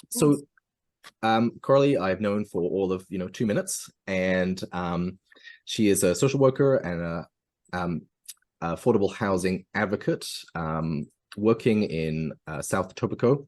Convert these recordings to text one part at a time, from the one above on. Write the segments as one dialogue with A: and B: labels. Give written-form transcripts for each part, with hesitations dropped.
A: So Carly, I've known for all of 2 minutes, and she is a social worker and a affordable housing advocate, working in South Etobicoke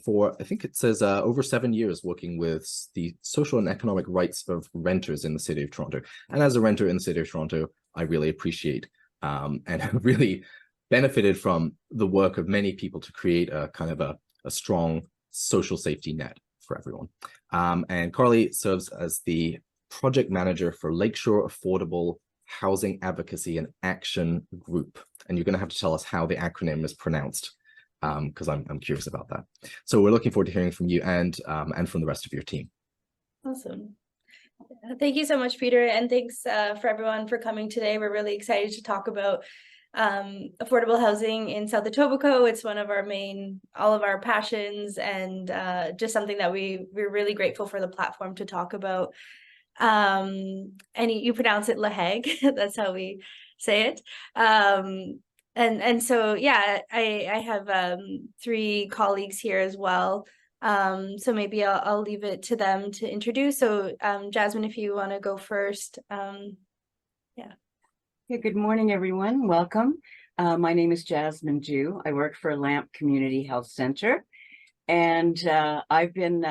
A: for, I think it says, over 7 years, working with the social and economic rights of renters in the city of Toronto. And as a renter in the city of Toronto, I really appreciate and have really benefited from the work of many people to create a kind of a strong social safety net for everyone. And Carly serves as the project manager for Lakeshore Affordable Housing Advocacy and Action Group. And you're going to have to tell us how the acronym is pronounced, because I'm curious about that. So we're looking forward to hearing from you and from the rest of your team.
B: Awesome. Thank you so much, Peter. And thanks for everyone for coming today. We're really excited to talk about affordable housing in South Etobicoke. It's one of our all of our passions, and just something that we're really grateful for the platform to talk about. And you pronounce it LAHAAG. That's how we say it. And so, yeah, I have 3 colleagues here as well. So maybe I'll leave it to them to introduce. So Jasmine, if you want to go first. Yeah.
C: Hey, good morning, everyone. Welcome. My name is Jasmine Jew. I work for LAMP Community Health Center, and I've been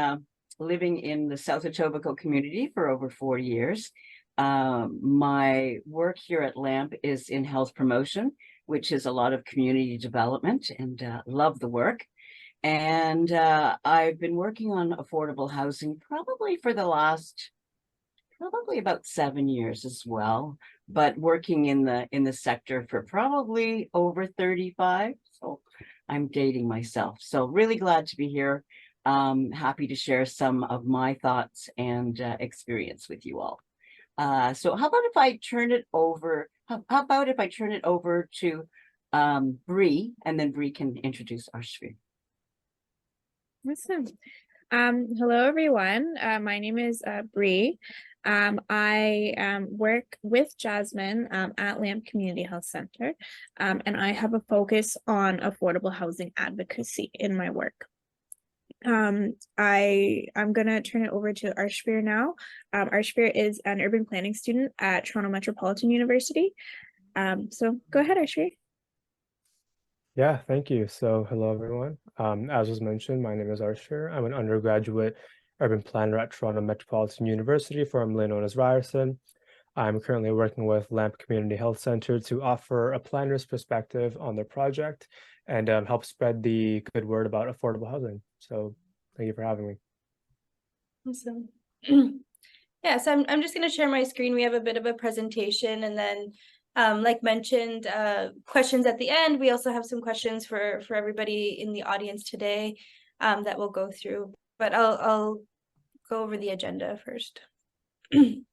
C: living in the South Etobicoke community for over 4 years. My work here at LAMP is in health promotion, which is a lot of community development, and love the work. And I've been working on affordable housing probably for the last about 7 years as well, but working in the sector for probably over 35. So I'm dating myself. So really glad to be here. Happy to share some of my thoughts and experience with you all. So how about if I turn it over? How about if I turn it over to Bree, and then Bree can introduce our sphere.
D: Awesome. Hello, everyone. My name is Bree. I work with Jasmine at LAMP Community Health Center, and I have a focus on affordable housing advocacy in my work. I'm gonna turn it over to Arshveer now. Arshveer is an urban planning student at Toronto Metropolitan University. So go ahead, Arshveer.
E: Yeah, thank you. So hello, everyone. As was mentioned, my name is Arshveer. I'm an undergraduate urban planner at Toronto Metropolitan University, formerly known as Ryerson. I'm currently working with LAMP Community Health Center to offer a planner's perspective on their project and help spread the good word about affordable housing. So thank you for having me.
B: Awesome. Yeah, so I'm just going to share my screen. We have a bit of a presentation, and then like mentioned, questions at the end. We also have some questions for everybody in the audience today that we'll go through, but I'll go over the agenda first. Everyone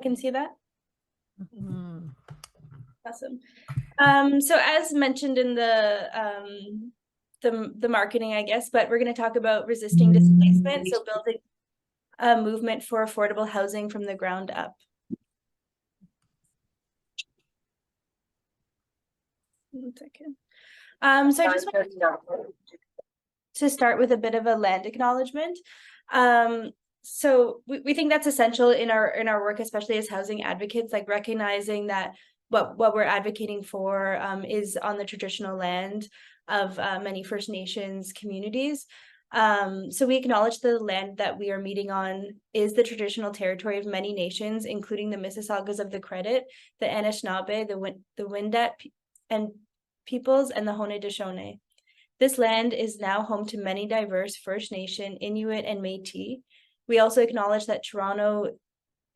B: can see that? Awesome. So as mentioned in the marketing, I guess, but we're going to talk about resisting displacement, so building a movement for affordable housing from the ground up. One second. So I just want to start with a bit of a land acknowledgement. So we think that's essential in our work, especially as housing advocates, like recognizing that what we're advocating for is on the traditional land of many First Nations communities. So we acknowledge the land that we are meeting on is the traditional territory of many nations, including the Mississaugas of the Credit, the Anishinaabe, the Wendat and peoples, and the Haudenosaunee. This land is now home to many diverse First Nation, Inuit, and Métis. We also acknowledge that Toronto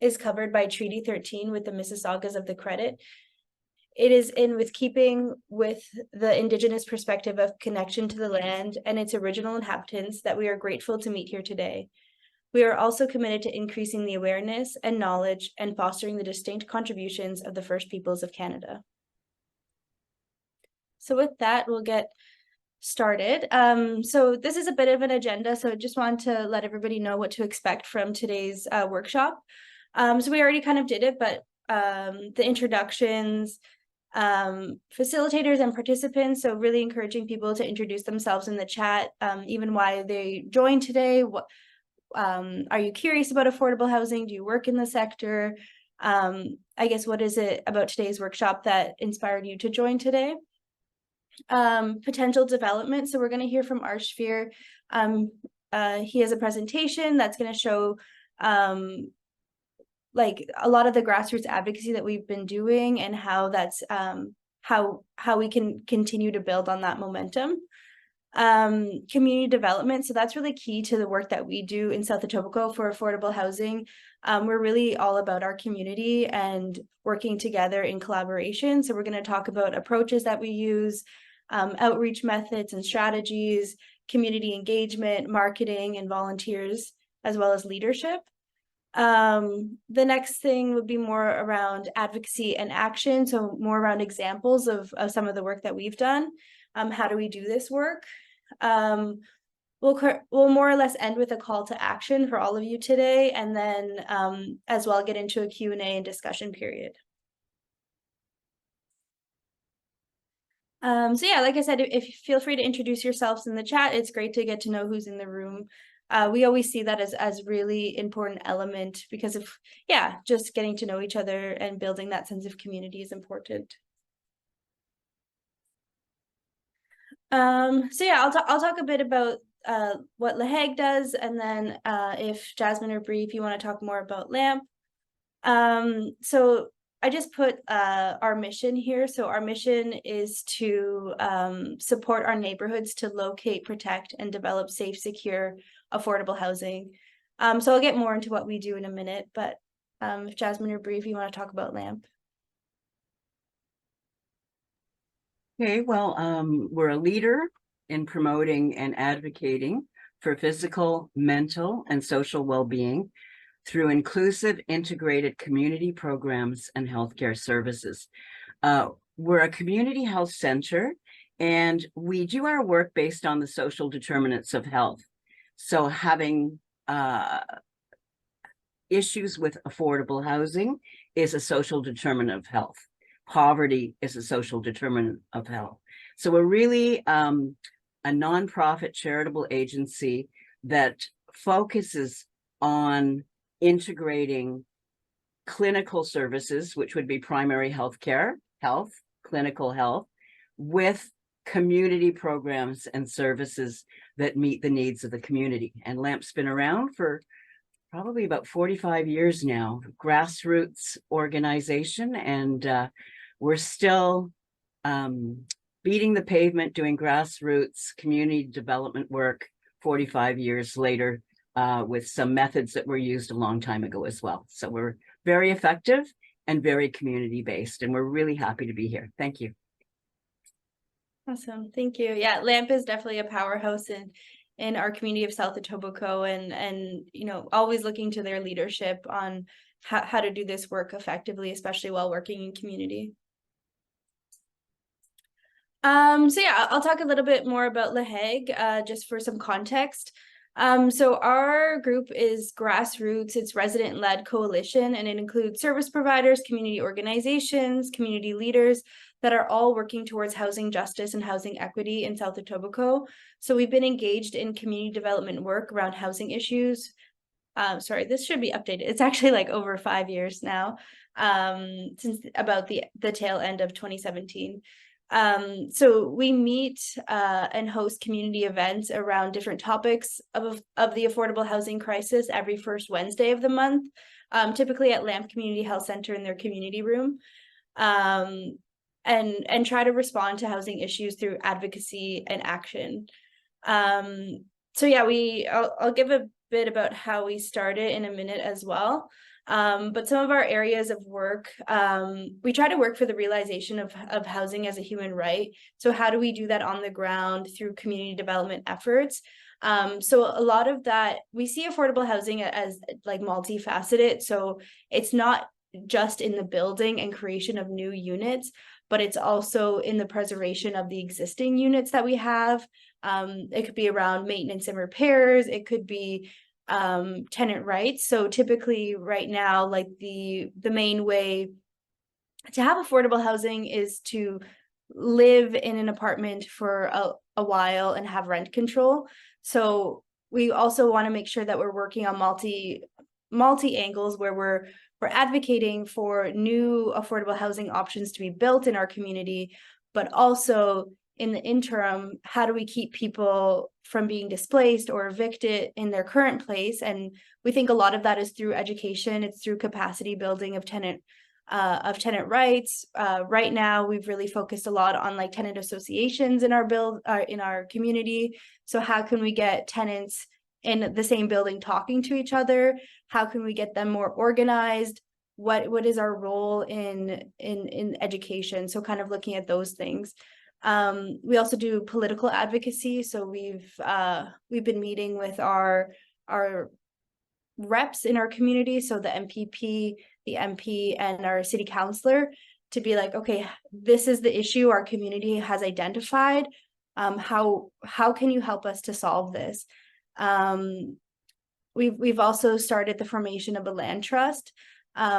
B: is covered by Treaty 13 with the Mississaugas of the Credit. It is with keeping with the Indigenous perspective of connection to the land and its original inhabitants that we are grateful to meet here today. We are also committed to increasing the awareness and knowledge and fostering the distinct contributions of the First Peoples of Canada. So with that, we'll get started. So this is a bit of an agenda, so I just want to let everybody know what to expect from today's workshop. So we already kind of did it, but the introductions, facilitators and participants. So really encouraging people to introduce themselves in the chat, even why they joined today. What are you curious about affordable housing? Do you work in the sector? I guess what is it about today's workshop that inspired you to join today? Potential development. So we're going to hear from Arshveer. He has a presentation that's going to show like a lot of the grassroots advocacy that we've been doing and how that's how we can continue to build on that momentum. Community development. So that's really key to the work that we do in South Etobicoke for affordable housing. We're really all about our community and working together in collaboration. So we're going to talk about approaches that we use, outreach methods and strategies, community engagement, marketing, and volunteers, as well as leadership. The next thing would be more around advocacy and action. So more around examples of some of the work that we've done. How do we do this work? We'll more or less end with a call to action for all of you today, and then as well get into a Q&A and discussion period. So yeah, like I said, if you feel free to introduce yourselves in the chat, it's great to get to know who's in the room. We always see that as really important element because of, yeah, just getting to know each other and building that sense of community is important. So yeah, I'll talk a bit about what LAHAAG does, and then if Jasmine or Bree, if you want to talk more about LAMP. So I just put our mission here. So our mission is to support our neighborhoods to locate, protect, and develop safe, secure, affordable housing. So I'll get more into what we do in a minute, but if Jasmine or Bree, if you want to talk about LAMP.
C: Okay, well, we're a leader in promoting and advocating for physical, mental, and social well-being through inclusive, integrated community programs and healthcare services. We're a community health center, and we do our work based on the social determinants of health. So having issues with affordable housing is a social determinant of health. Poverty is a social determinant of health. So we're really a nonprofit charitable agency that focuses on integrating clinical services, which would be primary health care, health, clinical health, with community programs and services that meet the needs of the community. And LAMP's been around for probably about 45 years now, grassroots organization, and we're still beating the pavement, doing grassroots community development work 45 years later with some methods that were used a long time ago as well. So we're very effective and very community-based, and we're really happy to be here. Thank you.
B: Awesome, thank you. Yeah, LAMP is definitely a powerhouse in our community of South Etobicoke, and you know, always looking to their leadership on how to do this work effectively, especially while working in community. So yeah, I'll talk a little bit more about LAHAAG, just for some context. So our group is grassroots, it's resident-led coalition, and it includes service providers, community organizations, community leaders that are all working towards housing justice and housing equity in South Etobicoke. So we've been engaged in community development work around housing issues. Sorry, this should be updated. It's actually like over 5 years now, since about the tail end of 2017. So we meet and host community events around different topics of the affordable housing crisis every first Wednesday of the month, typically at LAMP Community Health Center in their community room, and try to respond to housing issues through advocacy and action. So yeah, I'll give a bit about how we started in a minute as well. But some of our areas of work, we try to work for the realization of housing as a human right. So how do we do that on the ground through community development efforts? So a lot of that, we see affordable housing as like multifaceted. So it's not just in the building and creation of new units, but it's also in the preservation of the existing units that we have. It could be around maintenance and repairs. It could be tenant rights. So typically right now, like the main way to have affordable housing is to live in an apartment for a while and have rent control. So we also want to make sure that we're working on multi angles, where we're advocating for new affordable housing options to be built in our community, but also in the interim, how do we keep people from being displaced or evicted in their current place? And we think a lot of that is through education. It's through capacity building of tenant rights. Right now, we've really focused a lot on like tenant associations in our community. So how can we get tenants in the same building talking to each other? How can we get them more organized? What is our role in education? So kind of looking at those things. We also do political advocacy. So we've been meeting with our reps in our community, so the MPP, the MP, and our city councillor, to be like, okay, this is the issue our community has identified. How can you help us to solve this? We've also started the formation of a land trust,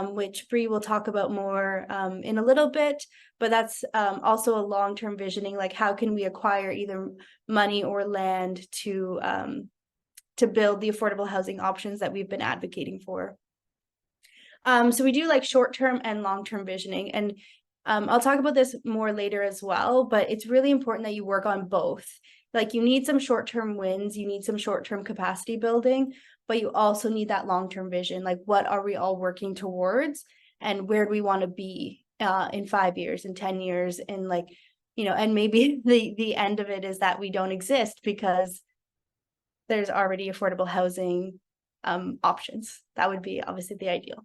B: which Bree will talk about more in a little bit, but that's also a long-term visioning, like how can we acquire either money or land to build the affordable housing options that we've been advocating for. So we do like short-term and long-term visioning, and I'll talk about this more later as well, but it's really important that you work on both. Like you need some short-term wins, you need some short-term capacity building, but you also need that long-term vision. Like what are we all working towards, and where do we want to be in 5 years, in 10 years, and like, you know, and maybe the end of it is that we don't exist because there's already affordable housing options. That would be obviously the ideal.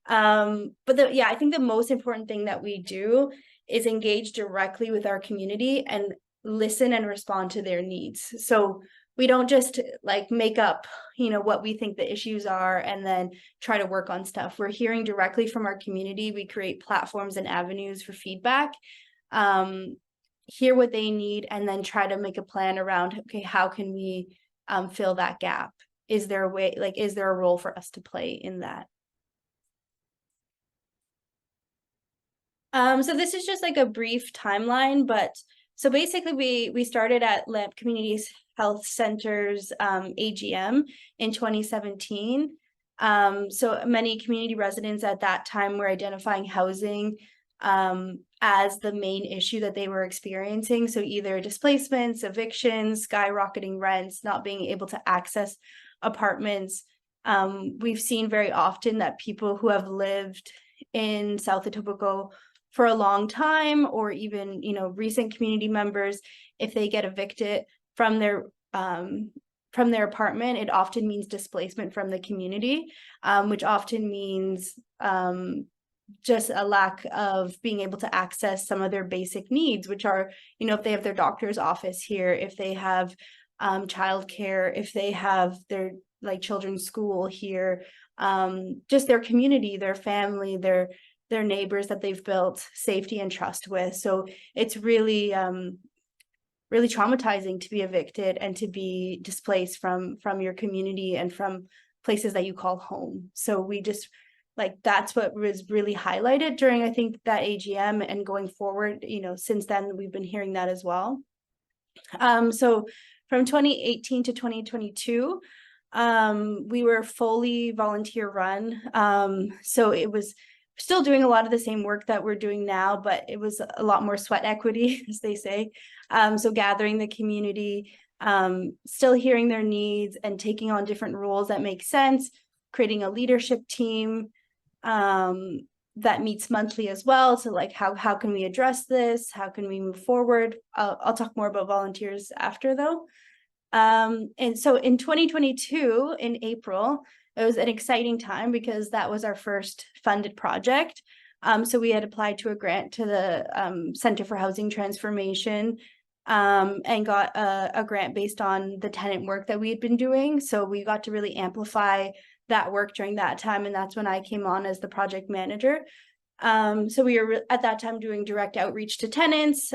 B: But I think the most important thing that we do is engage directly with our community and listen and respond to their needs. So we don't just like make up, you know, what we think the issues are and then try to work on stuff. We're hearing directly from our community. We create platforms and avenues for feedback, hear what they need, and then try to make a plan around, okay, how can we fill that gap? Is there a way, like, is there a role for us to play in that? So this is just like a brief timeline, but so basically we started at LAMP Community Health Center's AGM in 2017. So many community residents at that time were identifying housing as the main issue that they were experiencing. So either displacements, evictions, skyrocketing rents, not being able to access apartments. We've seen very often that people who have lived in South Etobicoke for a long time, or even, you know, recent community members, if they get evicted from their apartment, it often means displacement from the community, which often means just a lack of being able to access some of their basic needs, which are, you know, if they have their doctor's office here, if they have childcare, if they have their like children's school here, just their community, their family, their neighbors that they've built safety and trust with. So it's really really traumatizing to be evicted and to be displaced from your community and from places that you call home. So we just, like, that's what was really highlighted during, I think, that AGM, and going forward, you know, since then we've been hearing that as well. So from 2018 to 2022, we were fully volunteer run. So it was still doing a lot of the same work that we're doing now, but it was a lot more sweat equity, as they say. So gathering the community, still hearing their needs and taking on different roles that make sense, creating a leadership team that meets monthly as well. So like, how can we address this? How can we move forward? I'll talk more about volunteers after though. And so in 2022, in April, it was an exciting time because that was our first funded project. So we had applied to a grant to the Center for Housing Transformation, and got a grant based on the tenant work that we had been doing. So we got to really amplify that work during that time, and that's when I came on as the project manager. So we were at that time doing direct outreach to tenants,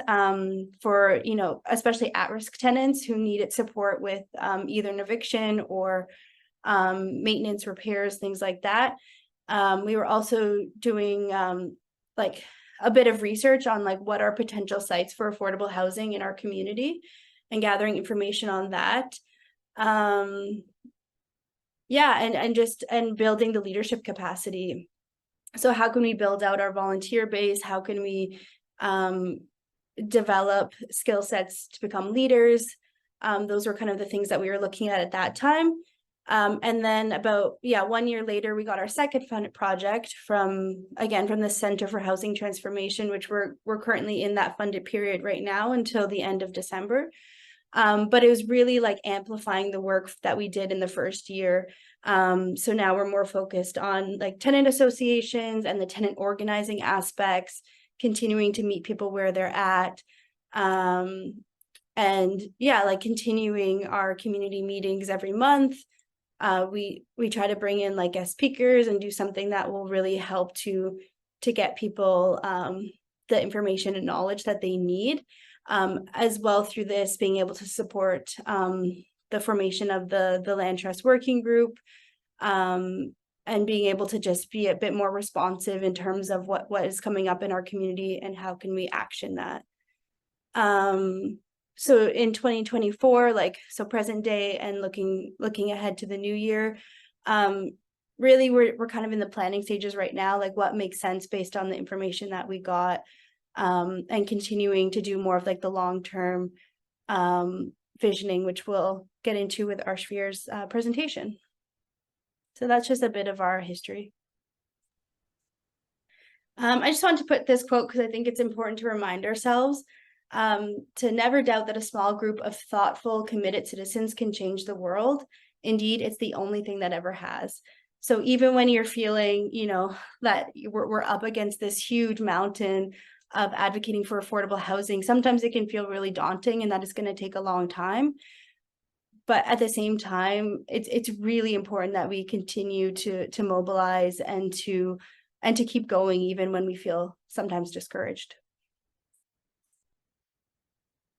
B: for, you know, especially at-risk tenants who needed support with either an eviction or maintenance, repairs, things like that. We were also doing like a bit of research on like what are potential sites for affordable housing in our community and gathering information on that. Yeah, and building the leadership capacity. So how can we build out our volunteer base? How can we develop skill sets to become leaders? Those were kind of the things that we were looking at that time. And then about 1 year later, we got our second funded project from the Center for Housing Transformation, which we're currently in that funded period right now until the end of December. But it was really like amplifying the work that we did in the first year. So now we're more focused on like tenant associations and the tenant organizing aspects, continuing to meet people where they're at. And yeah, like continuing our community meetings every month. We try to bring in like guest speakers and do something that will really help to get people the information and knowledge that they need. As well through this, being able to support the formation of the Land Trust Working Group, and being able to just be a bit more responsive in terms of what is coming up in our community and how can we action that. So in 2024, present day and looking ahead to the new year, really we're kind of in the planning stages right now, like what makes sense based on the information that we got. And continuing to do more of like the long-term visioning, which we'll get into with Arshvir's presentation. So that's just a bit of our history. I just want to put this quote because I think it's important to remind ourselves to never doubt that a small group of thoughtful, committed citizens can change the world. Indeed, it's the only thing that ever has. So even when you're feeling, that we're up against this huge mountain of advocating for affordable housing, sometimes it can feel really daunting and that it's going to take a long time. But at the same time, it's really important that we continue to mobilize and to keep going even when we feel sometimes discouraged.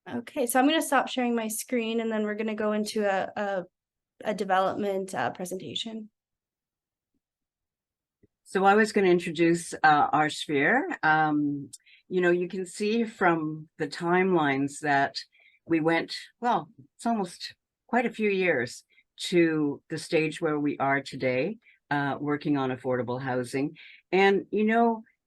B: Okay, so I'm going to stop sharing my screen and then we're going to go into a development presentation.
C: So I was going to introduce Arshvir. You can see from the timelines that we went, well, it's almost quite a few years to the stage where we are today, working on affordable housing. And,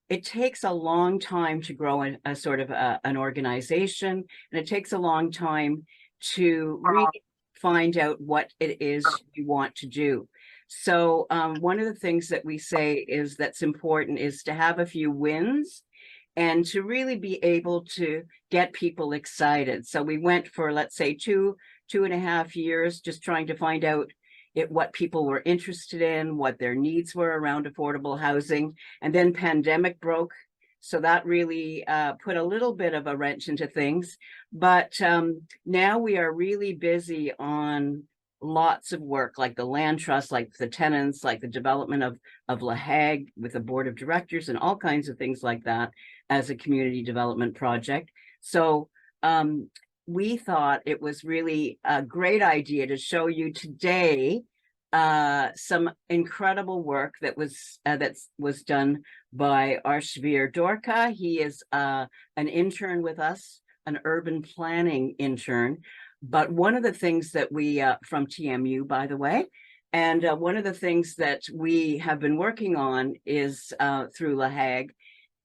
C: it takes a long time to grow a sort of an organization, and it takes a long time to really find out what it is you want to do. So one of the things that we say is that's important is to have a few wins and to really be able to get people excited. So we went for, let's say, two and a half years, just trying to find out what people were interested in, what their needs were around affordable housing. And then pandemic broke. So that really put a little bit of a wrench into things. But now we are really busy on lots of work, like the land trust, like the tenants, like the development of LAHAAG with a board of directors and all kinds of things like that as a community development project. So we thought it was really a great idea to show you today some incredible work that was done by Arshvir Dorka. He is an intern with us, an urban planning intern. But one of the things that we, from TMU, by the way, and one of the things that we have been working on is through LAHAAG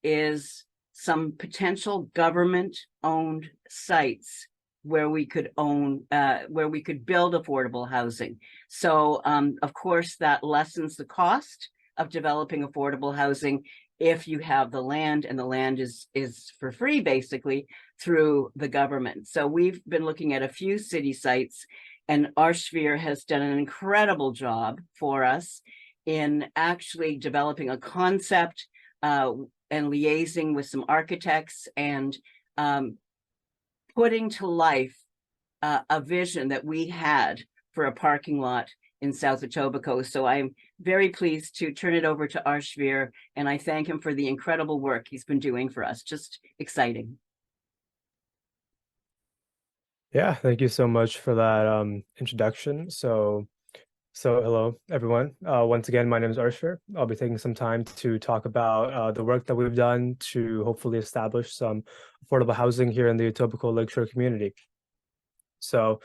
C: is some potential government-owned sites where we could build affordable housing. So, of course, that lessens the cost of developing affordable housing if you have the land, and the land is for free, basically, through the government. So we've been looking at a few city sites, and Arshvir has done an incredible job for us in actually developing a concept and liaising with some architects and putting to life a vision that we had for a parking lot in South Etobicoke. So I'm very pleased to turn it over to Arshvir, and I thank him for the incredible work he's been doing for us. Just exciting.
E: Yeah, thank you so much for that introduction. So So hello, everyone. Once again, my name is Arshir. I'll be taking some time to talk about the work that we've done to hopefully establish some affordable housing here in the Etobicoke Lakeshore community. So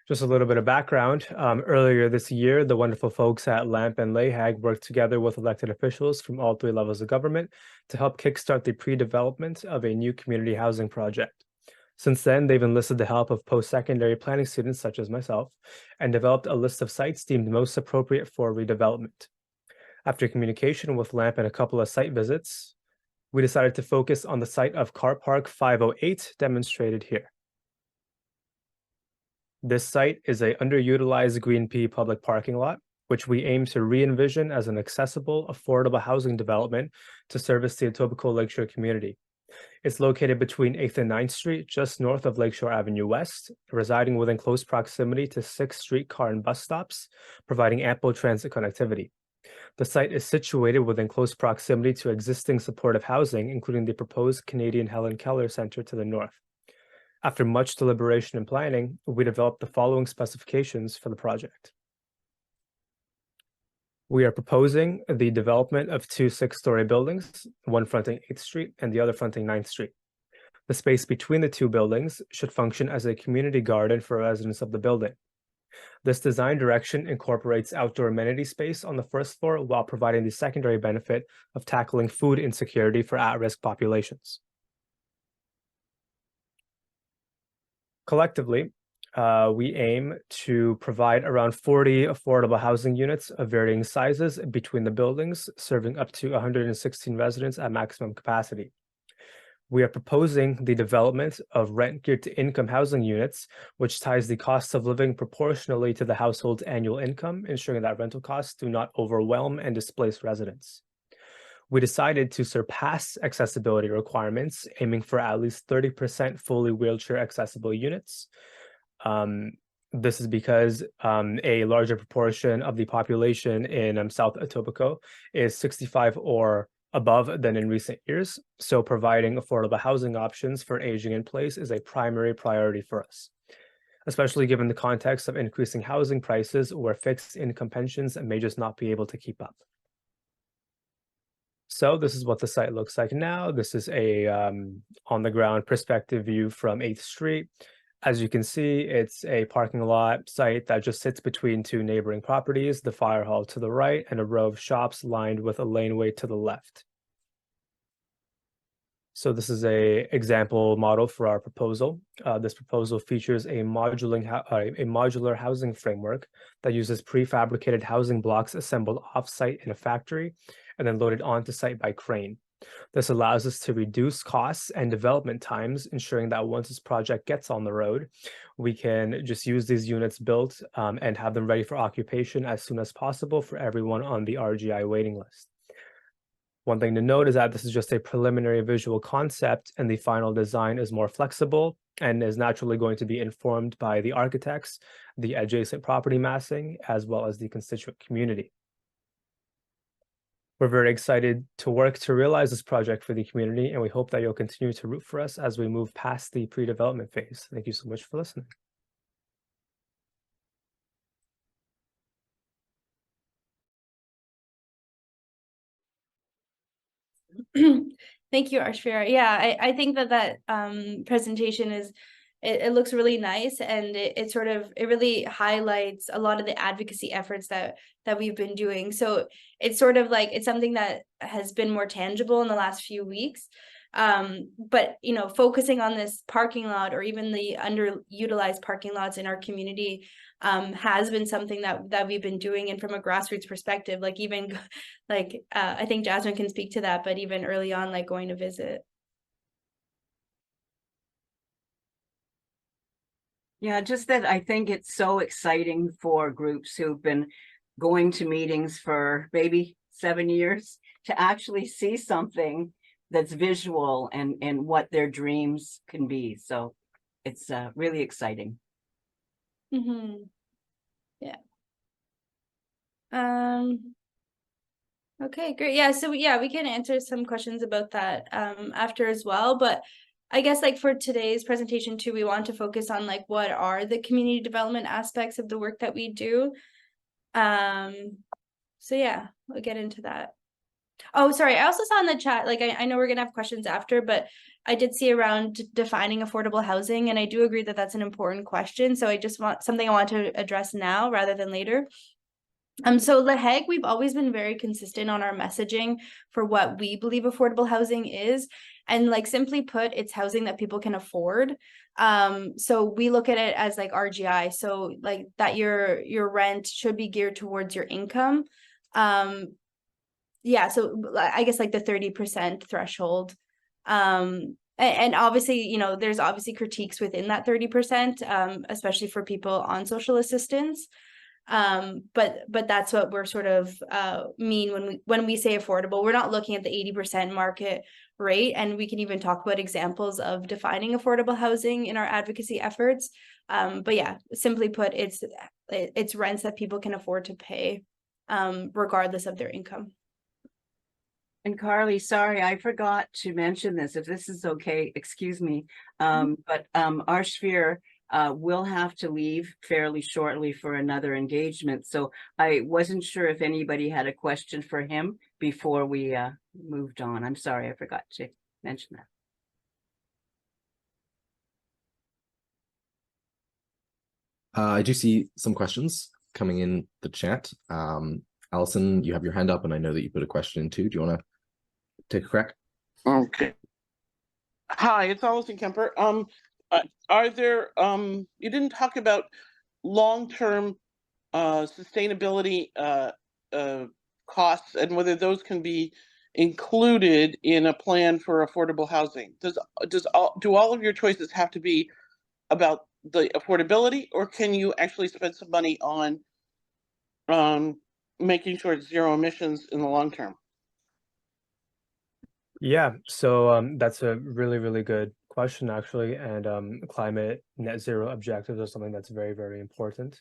E: just a little bit of background. Earlier this year, the wonderful folks at LAMP and LAHAAG worked together with elected officials from all three levels of government to help kickstart the pre-development of a new community housing project. Since then, they've enlisted the help of post-secondary planning students such as myself and developed a list of sites deemed most appropriate for redevelopment. After communication with LAMP and a couple of site visits, we decided to focus on the site of Car Park 508 demonstrated here. This site is an underutilized Green Pea public parking lot, which we aim to re-envision as an accessible, affordable housing development to service the Etobicoke Lakeshore community. It's located between 8th and 9th Street, just north of Lakeshore Avenue West, residing within close proximity to 6 streetcar and bus stops, providing ample transit connectivity. The site is situated within close proximity to existing supportive housing, including the proposed Canadian Helen Keller Center to the north. After much deliberation and planning, we developed the following specifications for the project. We are proposing the development of 2 6-story buildings, one fronting 8th Street and the other fronting 9th Street. The space between the 2 buildings should function as a community garden for residents of the building. This design direction incorporates outdoor amenity space on the first floor while providing the secondary benefit of tackling food insecurity for at-risk populations. Collectively, we aim to provide around 40 affordable housing units of varying sizes between the buildings, serving up to 116 residents at maximum capacity. We are proposing the development of rent-geared to income housing units, which ties the cost of living proportionally to the household's annual income, ensuring that rental costs do not overwhelm and displace residents. We decided to surpass accessibility requirements, aiming for at least 30% fully wheelchair accessible units. This is because a larger proportion of the population in South Etobicoke is 65 or above than in recent years. So providing affordable housing options for aging in place is a primary priority for us, especially given the context of increasing housing prices where fixed income pensions may just not be able to keep up. So this is what the site looks like now. This is a on-the-ground perspective view from 8th Street. As you can see, it's a parking lot site that just sits between 2 neighboring properties, the fire hall to the right and a row of shops lined with a laneway to the left. So this is an example model for our proposal. This proposal features a modular housing framework that uses prefabricated housing blocks assembled off-site in a factory and then loaded onto site by crane. This allows us to reduce costs and development times, ensuring that once this project gets on the road, we can just use these units built and have them ready for occupation as soon as possible for everyone on the RGI waiting list. One thing to note is that this is just a preliminary visual concept, and the final design is more flexible and is naturally going to be informed by the architects, the adjacent property massing, as well as the constituent community. We're very excited to work to realize this project for the community, and we hope that you'll continue to root for us as we move past the pre-development phase. Thank you so much for listening.
B: Thank you, Arshvira. Yeah, I think that presentation is, it looks really nice, and it really highlights a lot of the advocacy efforts that we've been doing. So it's sort of like, it's something that has been more tangible in the last few weeks. But you know, focusing on this parking lot or even the underutilized parking lots in our community has been something that we've been doing. And from a grassroots perspective, like even like I think Jasmine can speak to that, but even early on, like going to visit.
C: Yeah, just that I think it's so exciting for groups who've been going to meetings for maybe 7 years to actually see something that's visual and what their dreams can be. So it's really exciting.
B: Mm-hmm. Yeah. Okay, great. Yeah, so yeah, we can answer some questions about that after as well. But I guess like for today's presentation too, we want to focus on like what are the community development aspects of the work that we do. So yeah, we'll get into that. Oh, sorry. I also saw in the chat, like I know we're gonna have questions after, but I did see around defining affordable housing, and I do agree that that's an important question. So I just want something I want to address now rather than later. So LAHAAG, we've always been very consistent on our messaging for what we believe affordable housing is. And like simply put, it's housing that people can afford. So we look at it as like RGI. So like that your rent should be geared towards your income. Yeah, so I guess like the 30% threshold. And obviously, you know, there's obviously critiques within that 30%, especially for people on social assistance. But that's what we're sort of mean when we say affordable. We're not looking at the 80% market rate, and we can even talk about examples of defining affordable housing in our advocacy efforts. But yeah, simply put, it's rents that people can afford to pay, regardless of their income.
C: And Carly, sorry, I forgot to mention this. If this is okay, excuse me. But our sphere will have to leave fairly shortly for another engagement. So I wasn't sure if anybody had a question for him before we moved on. I'm sorry, I forgot to mention that.
A: I do see some questions coming in the chat. Allison, you have your hand up, and I know that you put a question in too. Do you want to take a crack?
F: Okay. Hi, it's Allison Kemper. Are there you didn't talk about long-term sustainability costs and whether those can be included in a plan for affordable housing. Do all of your choices have to be about the affordability, or can you actually spend some money on making sure it's zero emissions in the long term?
E: Yeah, so that's a really, really good question, actually. And climate net zero objectives are something that's very, very important,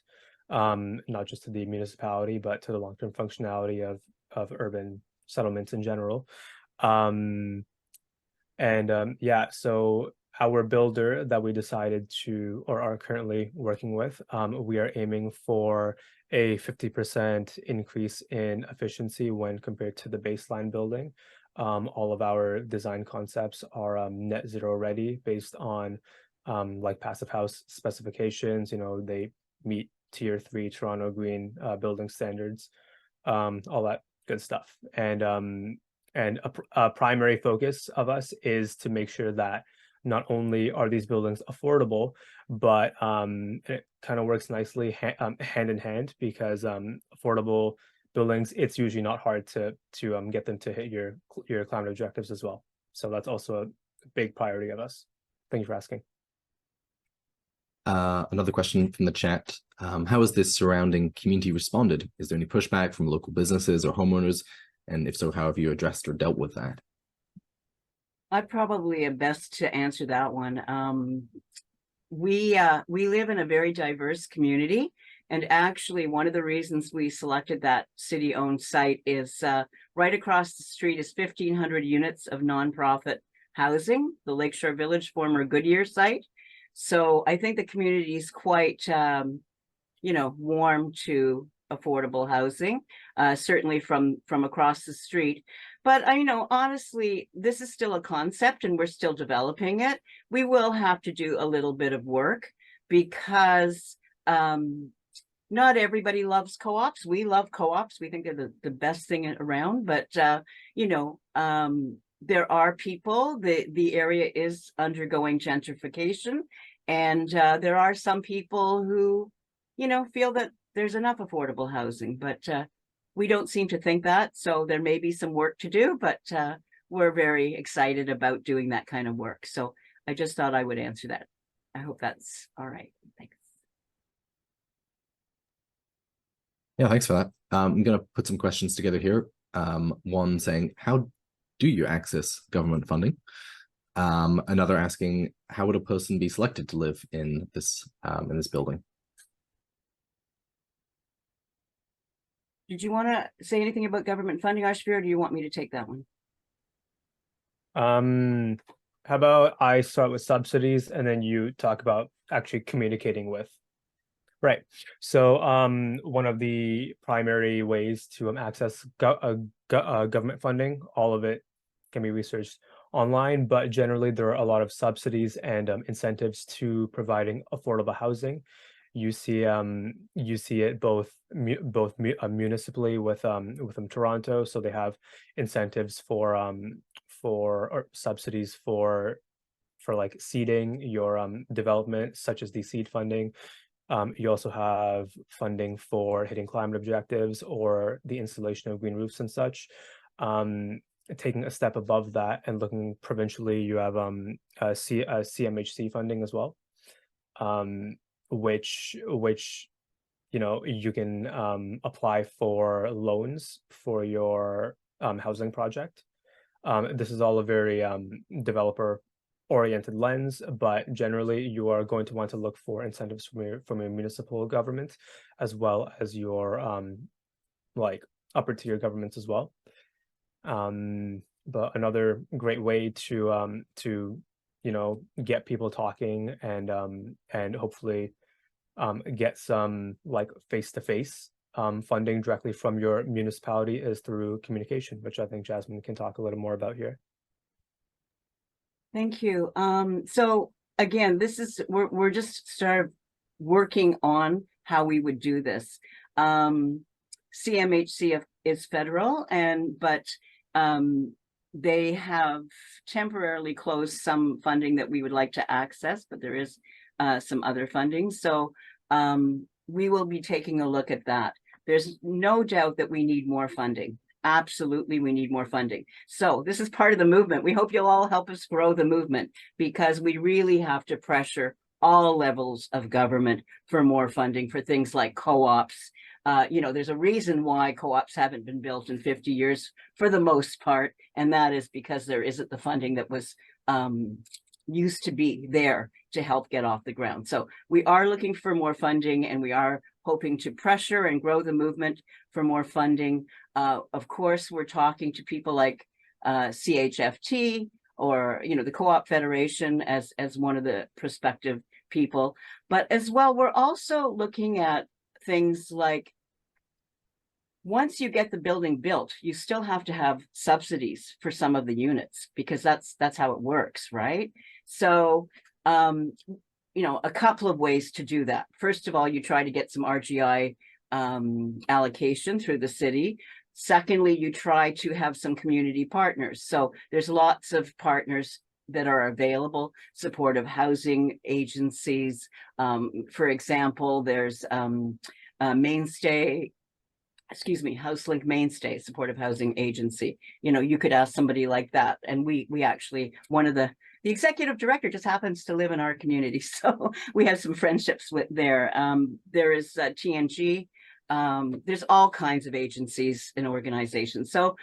E: not just to the municipality, but to the long-term functionality of urban settlements in general. Yeah, so our builder that we decided to, or are currently working with, we are aiming for a 50% increase in efficiency when compared to the baseline building. All of our design concepts are net zero ready based on like passive house specifications. You know, they meet Tier 3 Toronto Green building standards, all that good stuff. And a primary focus of us is to make sure that not only are these buildings affordable, but it kind of works nicely hand in hand, because affordable buildings, it's usually not hard to get them to hit your climate objectives as well. So that's also a big priority of us. Thank you for asking.
A: Another question from the chat. How has this surrounding community responded? Is there any pushback from local businesses or homeowners? And if so, how have you addressed or dealt with that?
C: I probably am best to answer that one. We live in a very diverse community, and actually one of the reasons we selected that city-owned site is right across the street is 1,500 units of nonprofit housing, the Lakeshore Village former Goodyear site. So I think the community is quite, warm to affordable housing, certainly from across the street. But honestly, this is still a concept and we're still developing it. We will have to do a little bit of work because not everybody loves co-ops. We love co-ops. We think they're the best thing around. But there are people. The area is undergoing gentrification, and there are some people who, feel that there's enough affordable housing, but we don't seem to think that. So there may be some work to do, but we're very excited about doing that kind of work. So I just thought I would answer that. I hope that's all right. Thanks.
A: Yeah, thanks for that. I'm going to put some questions together here. One saying, how do you access government funding? Another asking, how would a person be selected to live in this building?
C: Did you want to say anything about government funding, Ashvir, or do you want me to take that one?
E: How about I start with subsidies and then you talk about actually communicating with? Right. So one of the primary ways to access government funding, all of it can be researched online, but generally there are a lot of subsidies and incentives to providing affordable housing. You see it both municipally with Toronto, so they have incentives for or subsidies for like seeding your development, such as the seed funding. You also have funding for hitting climate objectives or the installation of green roofs and such. Taking a step above that and looking provincially, you have CMHC funding as well, which you can apply for loans for your housing project. This is all a very developer oriented lens, but generally you are going to want to look for incentives from your municipal government, as well as your like upper tier governments as well. But another great way to get people talking and hopefully get some like face-to-face funding directly from your municipality is through communication, which I think Jasmine can talk a little more about here.
C: Thank you. So again, we're just start working on how we would do this. CMHC is federal, but they have temporarily closed some funding that we would like to access, but there is some other funding. So we will be taking a look at that. There's no doubt that we need more funding. Absolutely, we need more funding. So this is part of the movement. We hope you'll all help us grow the movement, because we really have to pressure all levels of government for more funding for things like co-ops. There's a reason why co-ops haven't been built in 50 years for the most part, and that is because there isn't the funding that was used to be there to help get off the ground. So we are looking for more funding, and we are hoping to pressure and grow the movement for more funding. Of course, we're talking to people like CHFT or the Co-op Federation as one of the prospective people. But as well, we're also looking at things like, once you get the building built, you still have to have subsidies for some of the units, because that's how it works, right? So a couple of ways to do that. First of all, you try to get some RGI allocation through the city. Secondly, you try to have some community partners. So there's lots of partners that are available, supportive housing agencies. For example, there's HouseLink Mainstay, supportive housing agency. You could ask somebody like that. And we actually, the executive director just happens to live in our community. So we have some friendships with there. There is TNG. There's all kinds of agencies and organizations. So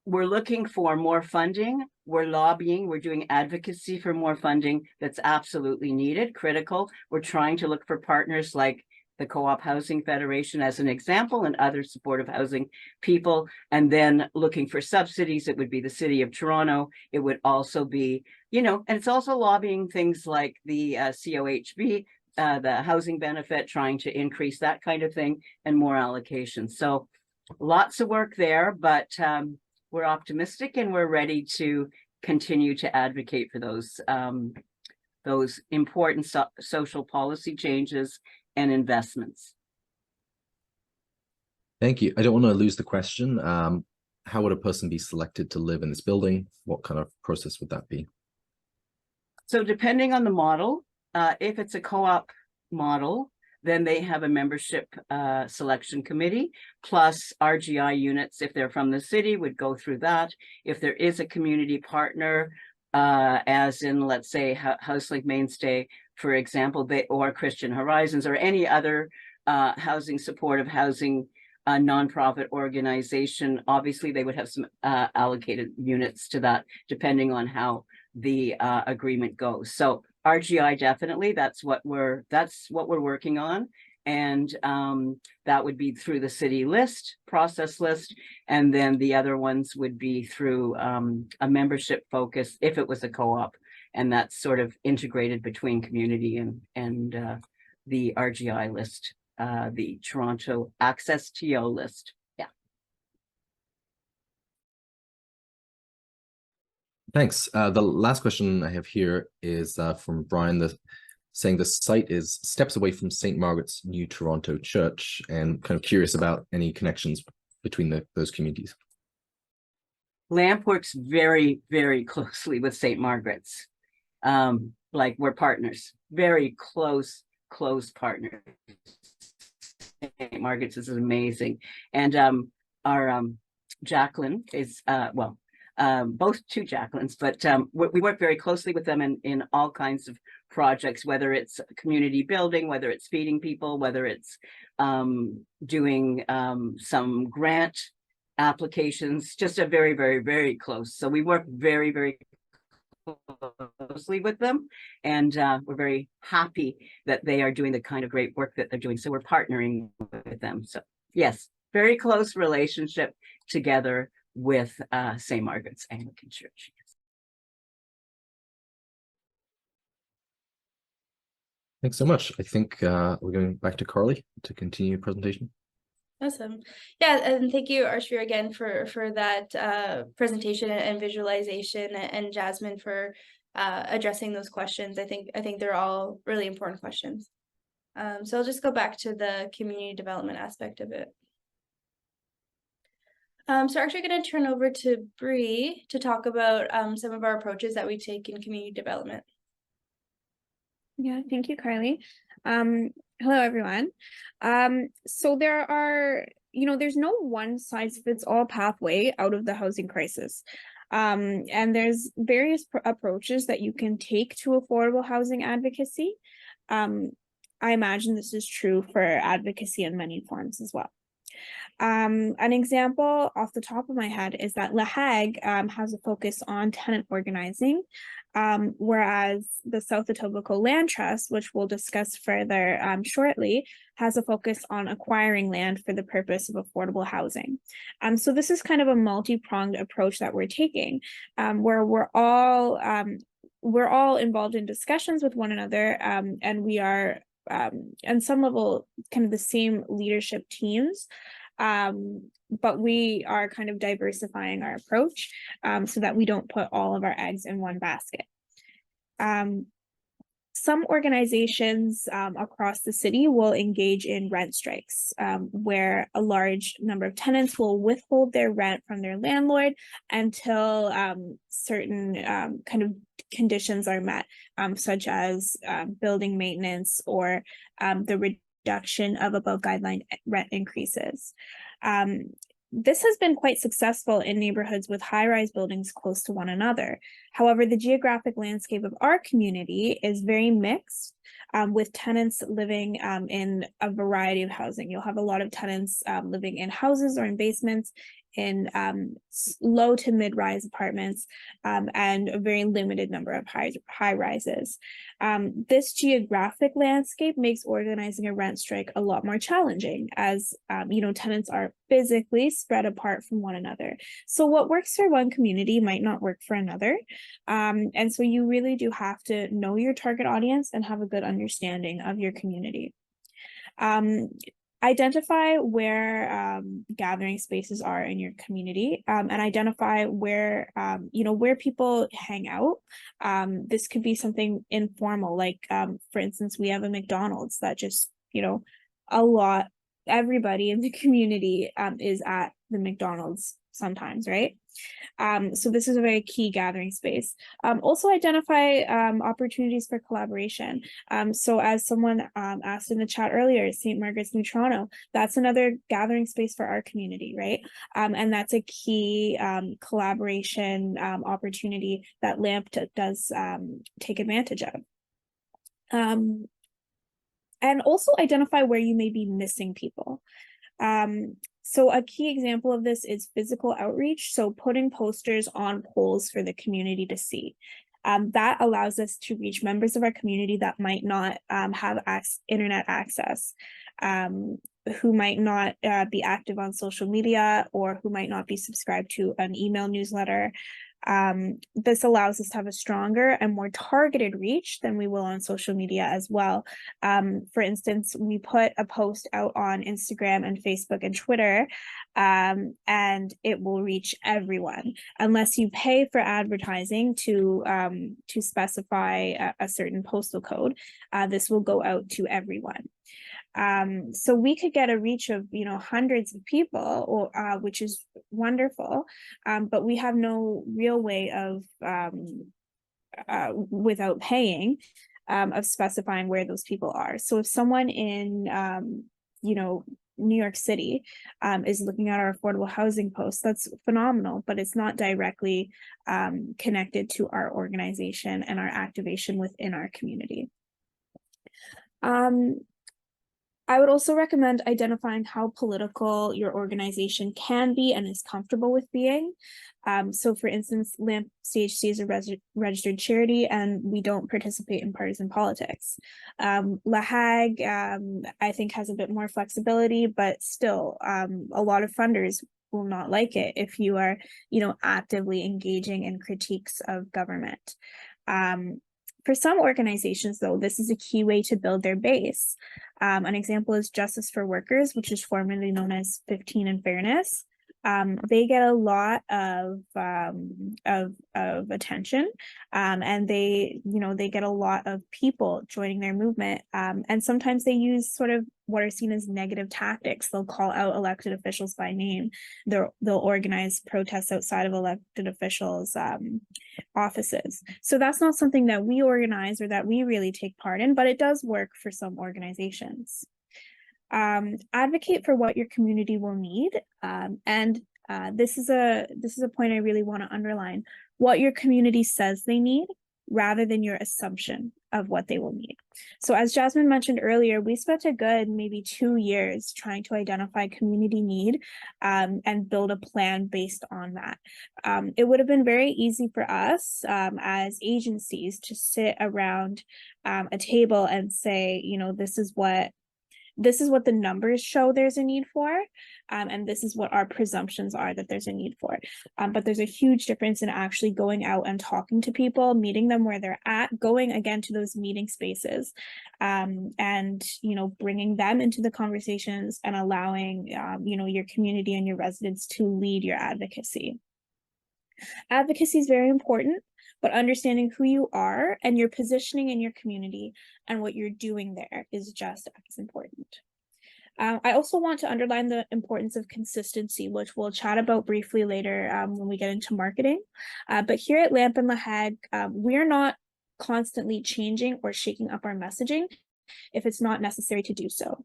C: we're looking for more funding. We're lobbying. We're doing advocacy for more funding. That's absolutely needed, critical. We're trying to look for partners like the Co-op Housing Federation as an example, and other supportive housing people. And then looking for subsidies, it would be the City of Toronto. It would also be, and it's also lobbying things like the COHB, the housing benefit, trying to increase that kind of thing, and more allocations. So lots of work there, but we're optimistic, and we're ready to continue to advocate for those important social policy changes and investments.
A: Thank you. I don't want to lose the question. How would a person be selected to live in this building? What kind of process would that be?
C: So depending on the model, if it's a co-op model, then they have a membership selection committee, plus RGI units, if they're from the city, would go through that. If there is a community partner, as in, let's say, HouseLink Mainstay, for example, or Christian Horizons, or any other supportive housing nonprofit organization, obviously they would have some allocated units to that, depending on how the agreement goes. So RGI, definitely, that's what we're working on. And that would be through the city process list. And then the other ones would be through a membership focus, if it was a co-op, and that's sort of integrated between community and the RGI list, the Toronto Access TO list. Yeah.
A: Thanks. The last question I have here is from Brian, saying the site is steps away from St. Margaret's New Toronto Church, and kind of curious about any connections between those communities.
C: LAMP works very, very closely with St. Margaret's. Like we're partners, very close partners. St. Margaret's is amazing. And our Jacqueline is, both two Jacquelines, but we work very closely with them in all kinds of projects, whether it's community building, whether it's feeding people, whether it's doing some grant applications, just a very, very, very close. So we work very, very closely with them, and we're very happy that they are doing the kind of great work that they're doing. So we're partnering with them. So yes, very close relationship together with St. Margaret's Anglican Church.
A: Thanks so much. I think we're going back to Carly to continue your presentation.
B: Awesome. Yeah, and thank you, Arshveer, again for that presentation and visualization, and Jasmine for addressing those questions. I think they're all really important questions. So I'll just go back to the community development aspect of it. So we're actually going to turn over to Bree to talk about some of our approaches that we take in community development.
D: Yeah, thank you, Carly. Hello, everyone. So there are, there's no one size fits all pathway out of the housing crisis. And there's various approaches that you can take to affordable housing advocacy. I imagine this is true for advocacy in many forms as well. An example off the top of my head is that LAHAAG has a focus on tenant organizing, whereas the South Etobicoke Land Trust, which we'll discuss further shortly, has a focus on acquiring land for the purpose of affordable housing. So this is kind of a multi-pronged approach that we're taking, where we're all involved in discussions with one another, and we are on some level kind of the same leadership teams. But we are kind of diversifying our approach so that we don't put all of our eggs in one basket. Some organizations across the city will engage in rent strikes, where a large number of tenants will withhold their rent from their landlord until certain kind of conditions are met, such as building maintenance or the reduction of above guideline rent increases. This has been quite successful in neighborhoods with high-rise buildings close to one another. However, the geographic landscape of our community is very mixed, with tenants living in a variety of housing. You'll have a lot of tenants living in houses or in basements, in low to mid-rise apartments, and a very limited number of high rises. This geographic landscape makes organizing a rent strike a lot more challenging, as tenants are physically spread apart from one another. So what works for one community might not work for another. And so you really do have to know your target audience and have a good understanding of your community. Identify where gathering spaces are in your community, and identify where where people hang out. This could be something informal, like for instance, we have a McDonald's that just everybody in the community is at the McDonald's sometimes, right? So this is a very key gathering space. Also identify opportunities for collaboration. So as someone asked in the chat earlier, St. Margaret's New Toronto, that's another gathering space for our community, right? And that's a key collaboration opportunity that LAMP does take advantage of. And also identify where you may be missing people. So a key example of this is physical outreach. So putting posters on poles for the community to see. That allows us to reach members of our community that might not have internet access, who might not be active on social media, or who might not be subscribed to an email newsletter. This allows us to have a stronger and more targeted reach than we will on social media as well. For instance, we put a post out on Instagram and Facebook and Twitter, and it will reach everyone unless you pay for advertising to specify a certain postal code. This will go out to everyone. So we could get a reach of, hundreds of people, or which is wonderful, but we have no real way of, without paying, of specifying where those people are. So if someone in, New York City is looking at our affordable housing post, that's phenomenal, but it's not directly connected to our organization and our activation within our community. I would also recommend identifying how political your organization can be and is comfortable with being. So for instance, LAMP CHC is a registered charity and we don't participate in partisan politics. LAHAAG, I think, has a bit more flexibility, but still a lot of funders will not like it if you are, actively engaging in critiques of government. For some organizations, though, this is a key way to build their base. An example is Justice for Workers, which is formerly known as 15 and Fairness. They get a lot of attention, and they get a lot of people joining their movement. And sometimes they use sort of what are seen as negative tactics. They'll call out elected officials by name. They'll organize protests outside of elected officials' offices. So that's not something that we organize or that we really take part in, but it does work for some organizations. Advocate for what your community will need, and this is a point I really want to underline: what your community says they need rather than your assumption of what they will need. So as Jasmine mentioned earlier, we spent a good maybe 2 years trying to identify community need and build a plan based on that. It would have been very easy for us as agencies to sit around a table and say, this is what the numbers show there's a need for, and this is what our presumptions are that there's a need for. But there's a huge difference in actually going out and talking to people, meeting them where they're at, going again to those meeting spaces, and bringing them into the conversations and allowing your community and your residents to lead your advocacy. Advocacy is very important, but understanding who you are and your positioning in your community and what you're doing there is just as important. I also want to underline the importance of consistency, which we'll chat about briefly later when we get into marketing. But here at LAMP and LAHAAG, we're not constantly changing or shaking up our messaging if it's not necessary to do so.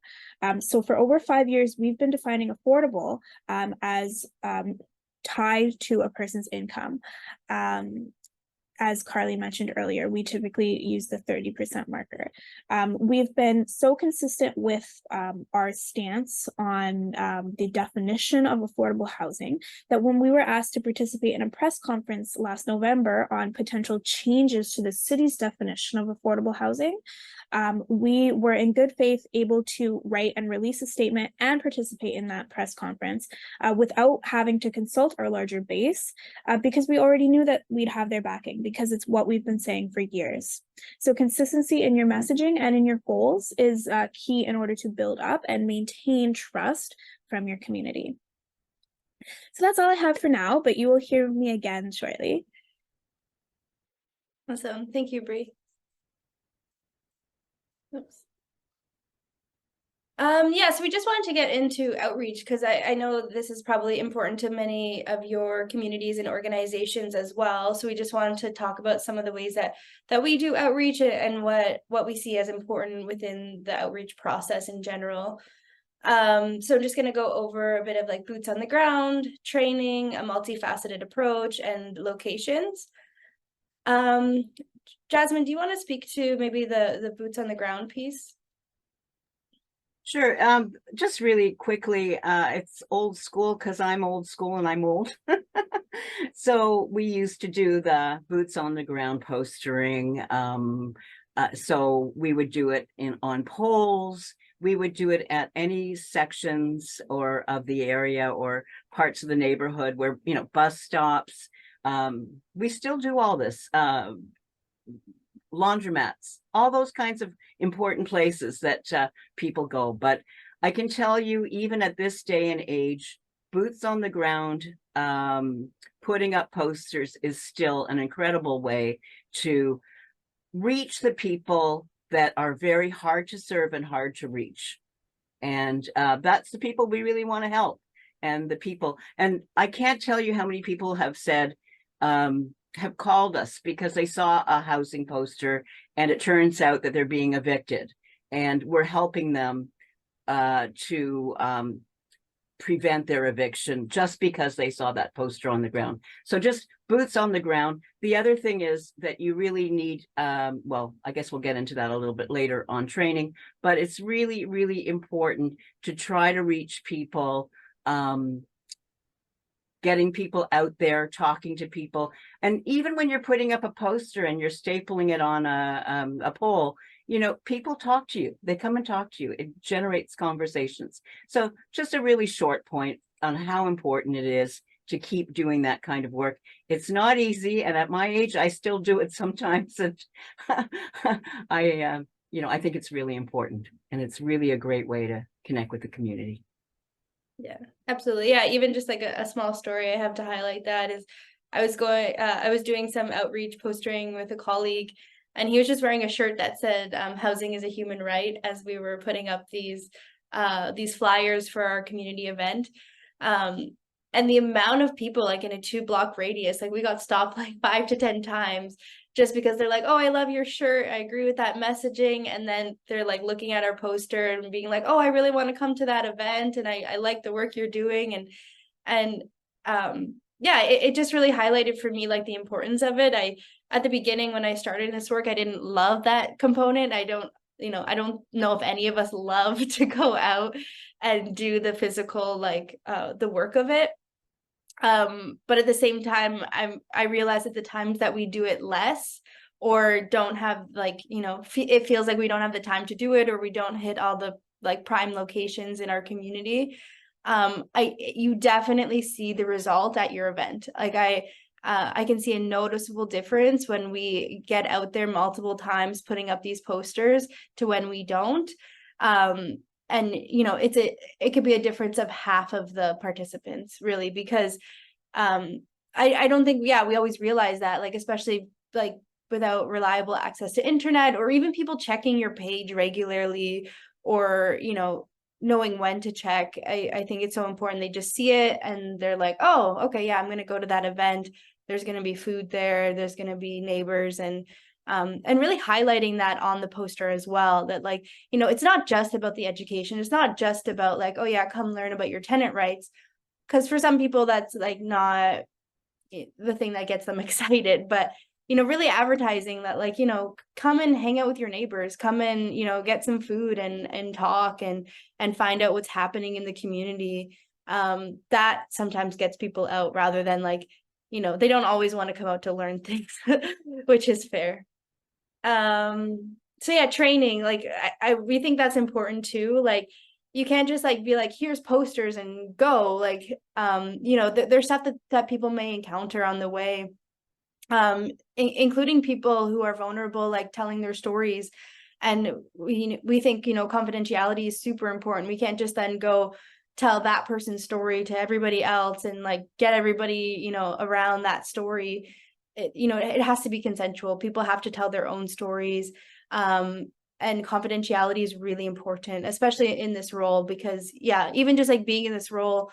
D: So for over 5 years, we've been defining affordable as tied to a person's income. As Carly mentioned earlier, we typically use the 30% marker. We've been so consistent with our stance on the definition of affordable housing that when we were asked to participate in a press conference last November on potential changes to the city's definition of affordable housing, we were in good faith able to write and release a statement and participate in that press conference without having to consult our larger base because we already knew that we'd have their backing because it's what we've been saying for years. So consistency in your messaging and in your goals is key in order to build up and maintain trust from your community. So that's all I have for now, but you will hear me again shortly.
B: Awesome. Thank you, Bree. Oops. Yeah, so we just wanted to get into outreach because I know this is probably important to many of your communities and organizations as well. So we just wanted to talk about some of the ways that we do outreach and what we see as important within the outreach process in general. So I'm just going to go over a bit of like boots on the ground, training, a multifaceted approach, and locations. Jasmine, do you want to speak to maybe the boots on the ground piece?
C: Sure. Just really quickly, it's old school because I'm old school and I'm old. So we used to do the boots on the ground postering. So we would do it on poles. We would do it at any sections or of the area or parts of the neighborhood where, bus stops, We still do all this. Laundromats, all those kinds of important places that people go. But I can tell you, even at this day and age, boots on the ground, putting up posters is still an incredible way to reach the people that are very hard to serve and hard to reach. And that's the people we really want to help. And the people, and I can't tell you how many people have said, have called us because they saw a housing poster and it turns out that they're being evicted. And we're helping them to prevent their eviction just because they saw that poster on the ground. So just boots on the ground. The other thing is that you really need, well, I guess we'll get into that a little bit later on training, but it's really, really important to try to reach people, getting people out there, talking to people. And even when you're putting up a poster and you're stapling it on a pole, you know, people talk to you. They come and talk to you. It generates conversations. So just a really short point on how important it is to keep doing that kind of work. It's not easy. And at my age, I still do it sometimes. And you know, I think it's really important. And it's really a great way to connect with the community.
B: Yeah, absolutely. Yeah, even just like a small story I have to highlight that is I was doing some outreach postering with a colleague, and he was just wearing a shirt that said housing is a human right as we were putting up these flyers for our community event. And the amount of people like in a 2-block radius, like we got stopped like 5 to 10 times just because they're like, oh, I love your shirt. I agree with that messaging. And then they're like looking at our poster and being like, oh, I really want to come to that event. And I like the work you're doing. And yeah, it just really highlighted for me like the importance of it. At the beginning when I started this work, I didn't love that component. I don't know if any of us love to go out and do the physical, like the work of it. But at the same time, I realize at the times that we do it less or don't have like, you know, it feels like we don't have the time to do it, or we don't hit all the like prime locations in our community. You definitely see the result at your event. Like I can see a noticeable difference when we get out there multiple times putting up these posters to when we don't. And you know, it could be a difference of half of the participants really, because I don't think, yeah, we always realize that, like, especially like without reliable access to internet, or even people checking your page regularly, or, you know, knowing when to check. I think it's so important. They just see it and they're like, oh, okay, yeah, I'm going to go to that event. There's going to be food there. There's going to be neighbors, and really highlighting that on the poster as well, that like, you know, it's not just about the education. It's not just about like, oh yeah, come learn about your tenant rights. Because for some people that's like not the thing that gets them excited, but you know, really advertising that like, you know, come and hang out with your neighbors, come and, you know, get some food and talk and find out what's happening in the community. That sometimes gets people out rather than like, you know, they don't always want to come out to learn things, which is fair. So yeah, training, like we think that's important too. Like you can't just like be like, here's posters and go, like you know, there's stuff that people may encounter on the way, including people who are vulnerable, like telling their stories. And we think, you know, confidentiality is super important. We can't just then go tell that person's story to everybody else and like get everybody, you know, around that story. You know, it has to be consensual. People have to tell their own stories. And confidentiality is really important, especially in this role, because yeah, even just like being in this role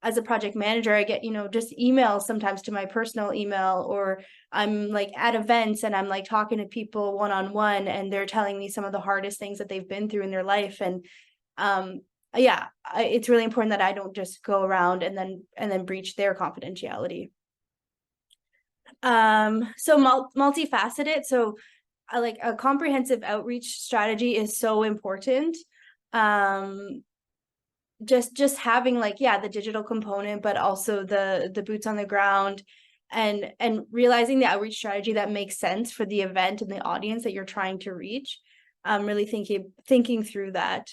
B: as a project manager, I get, you know, just emails sometimes to my personal email, or I'm like at events and I'm like talking to people one-on-one and they're telling me some of the hardest things that they've been through in their life. And yeah, it's really important that I don't just go around and then breach their confidentiality. So multifaceted. So like a comprehensive outreach strategy is so important. Just having like, yeah, the digital component, but also the boots on the ground, and realizing the outreach strategy that makes sense for the event and the audience that you're trying to reach. Really thinking through that.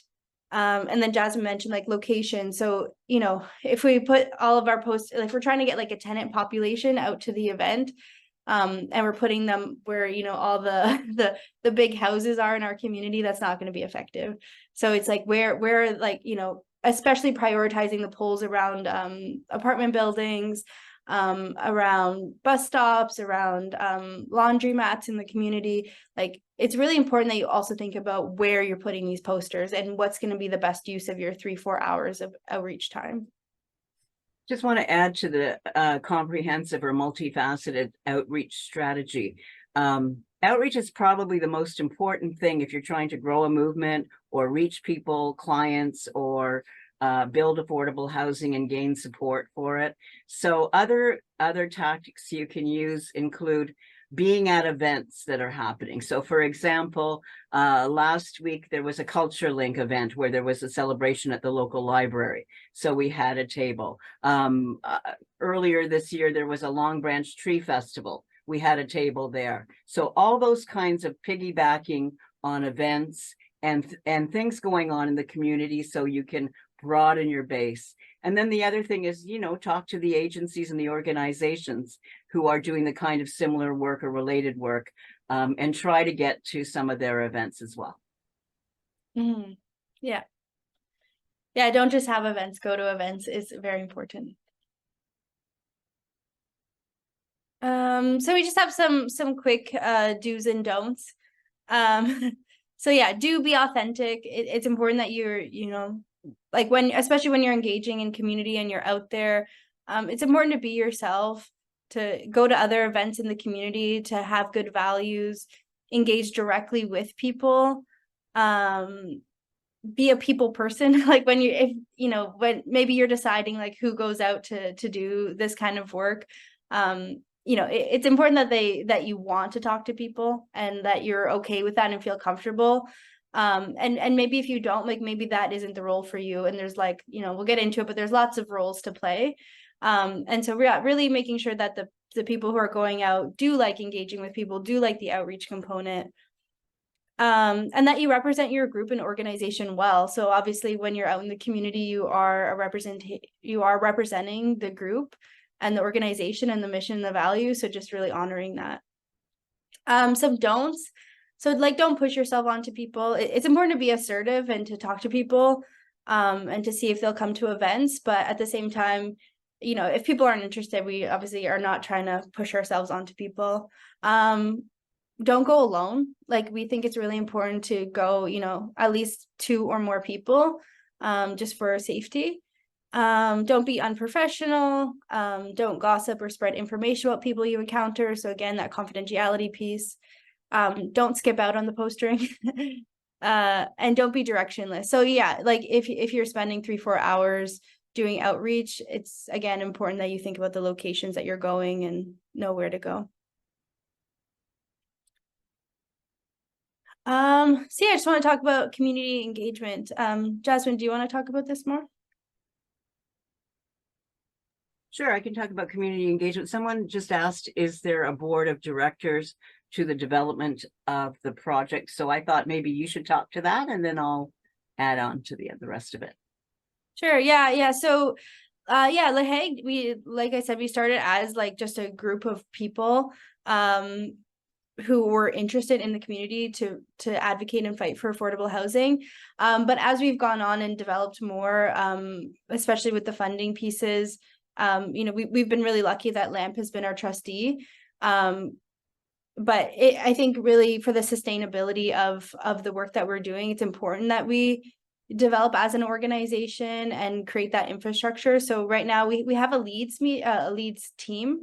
B: And then Jasmine mentioned like location. So, you know, if we put all of our posts, like we're trying to get like a tenant population out to the event, and we're putting them where, you know, all the big houses are in our community, that's not going to be effective. So it's like where like, you know, especially prioritizing the polls around apartment buildings, around bus stops, around laundromats in the community. Like, it's really important that you also think about where you're putting these posters and what's going to be the best use of your 3-4 hours of outreach time.
C: Just want to add to the comprehensive or multifaceted outreach strategy. Outreach is probably the most important thing if you're trying to grow a movement or reach people, clients, or build affordable housing and gain support for it. So other tactics you can use include being at events that are happening. So for example, last week there was a Culture Link event where there was a celebration at the local library. So we had a table. Earlier this year, there was a Long Branch Tree Festival. We had a table there. So all those kinds of piggybacking on events and things going on in the community so you can broaden your base. And then the other thing is, you know, talk to the agencies and the organizations who are doing the kind of similar work or related work, and try to get to some of their events as well.
B: Mm-hmm. Yeah. Yeah, don't just have events, go to events is very important. So we just have some quick do's and don'ts. So yeah, do be authentic. It's important that you're, you know, like especially when you're engaging in community and you're out there, it's important to be yourself, to go to other events in the community, to have good values, engage directly with people, be a people person. Like when when maybe you're deciding like who goes out to do this kind of work, you know, it's important that you want to talk to people and that you're okay with that and feel comfortable. And maybe if you don't, like, maybe that isn't the role for you. And there's like, you know, we'll get into it, but there's lots of roles to play. And so we're really making sure that the people who are going out do like engaging with people, do like the outreach component. And that you represent your group and organization well. So obviously when you're out in the community, you are representing the group and the organization and the mission and the value. So just really honoring that. Some don'ts. So like, don't push yourself onto people. It's important to be assertive and to talk to people, and to see if they'll come to events. But at the same time, you know, if people aren't interested, we obviously are not trying to push ourselves onto people. Don't go alone. Like, we think it's really important to go, you know, at least 2 or more people, just for safety. Don't be unprofessional. Don't gossip or spread information about people you encounter. So again, that confidentiality piece. Don't skip out on the postering. And don't be directionless. So yeah, like if you're spending 3-4 hours doing outreach, it's again important that you think about the locations that you're going and know where to go. So yeah, I just want to talk about community engagement. Jasmine, do you want to talk about this more?
C: Sure, I can talk about community engagement. Someone just asked, is there a board of directors to the development of the project? So I thought maybe you should talk to that, and then I'll add on to the rest of it.
B: Sure. Yeah. So, yeah, LAHAAG, like I said, we started as like just a group of people, who were interested in the community to advocate and fight for affordable housing. But as we've gone on and developed more, especially with the funding pieces, you know, we've been really lucky that LAMP has been our trustee. But I think really for the sustainability of the work that we're doing, it's important that we develop as an organization and create that infrastructure. So right now we have a leads team.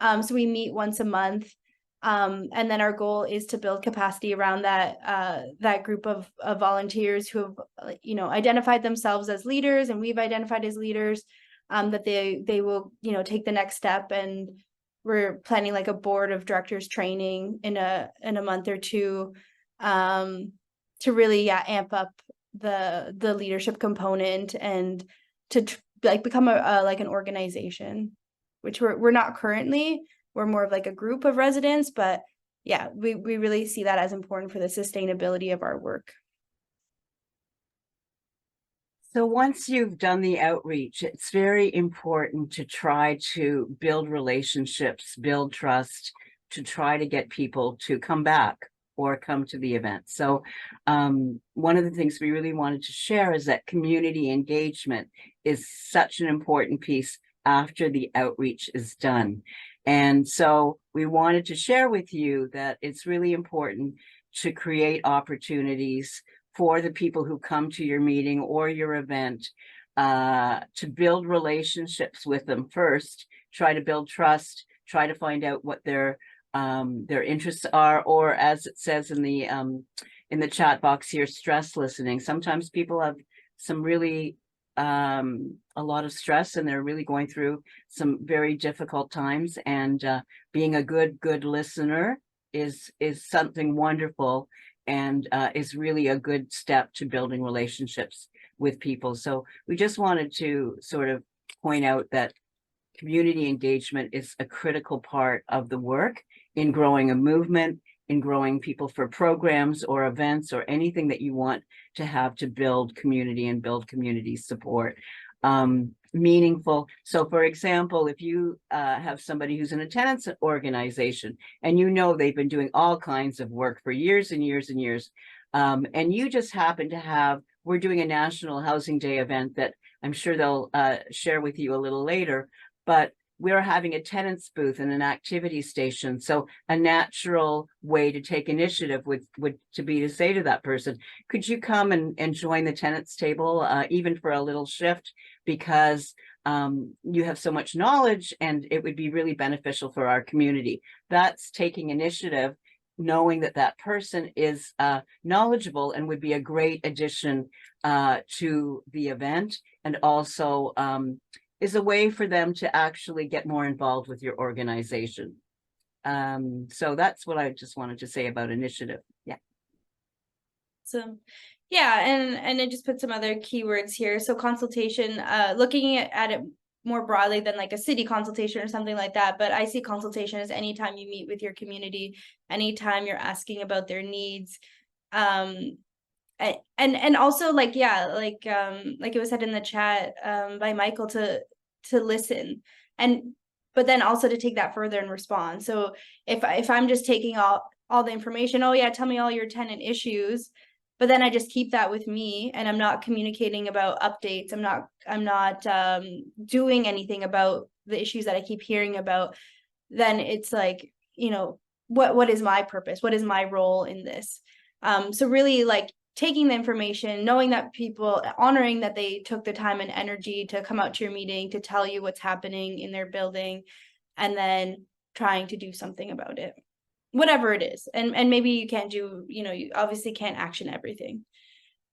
B: So we meet once a month. And then our goal is to build capacity around that group of volunteers who have, you know, identified themselves as leaders, and we've identified as leaders, that they will, you know, take the next step. And we're planning like a board of directors training in a month or two, to really amp up the leadership component and to like become like an organization, which we're not currently. We're more of like a group of residents, but yeah, we really see that as important for the sustainability of our work.
C: So once you've done the outreach, it's very important to try to build relationships, build trust, to try to get people to come back or come to the event. So one of the things we really wanted to share is that community engagement is such an important piece after the outreach is done. And so we wanted to share with you that it's really important to create opportunities for the people who come to your meeting or your event, to build relationships with them first, try to build trust, try to find out what their interests are, or as it says in the chat box here, stress listening. Sometimes people have some really a lot of stress and they're really going through some very difficult times, and being a good listener is something wonderful, and is really a good step to building relationships with people. So we just wanted to sort of point out that community engagement is a critical part of the work in growing a movement, in growing people for programs or events or anything that you want to have to build community and build community support. Meaningful. So for example, if you have somebody who's in a tenants organization and you know they've been doing all kinds of work for years and years and years, and you just happen to have, we're doing a National Housing Day event that I'm sure they'll share with you a little later, but we're having a tenants booth and an activity station. So a natural way to take initiative would to be to say to that person, could you come and join the tenants table, even for a little shift, because you have so much knowledge and it would be really beneficial for our community. That's taking initiative, knowing that that person is knowledgeable and would be a great addition to the event, and also is a way for them to actually get more involved with your organization. So that's what I just wanted to say about initiative. Yeah.
B: So yeah, and I just put some other keywords here. So consultation, looking at it more broadly than like a city consultation or something like that. But I see consultation as anytime you meet with your community, anytime you're asking about their needs. And also like, yeah, like it was said in the chat by Michael, to listen, but then also to take that further and respond. So if I'm just taking all the information, oh yeah, tell me all your tenant issues, but then I just keep that with me and I'm not communicating about updates, I'm not doing anything about the issues that I keep hearing about, then it's like, you know, what is my purpose? What is my role in this? So really like taking the information, knowing that people, honoring that they took the time and energy to come out to your meeting, to tell you what's happening in their building, and then trying to do something about it, whatever it is. And maybe you can't do, you know, you obviously can't action everything.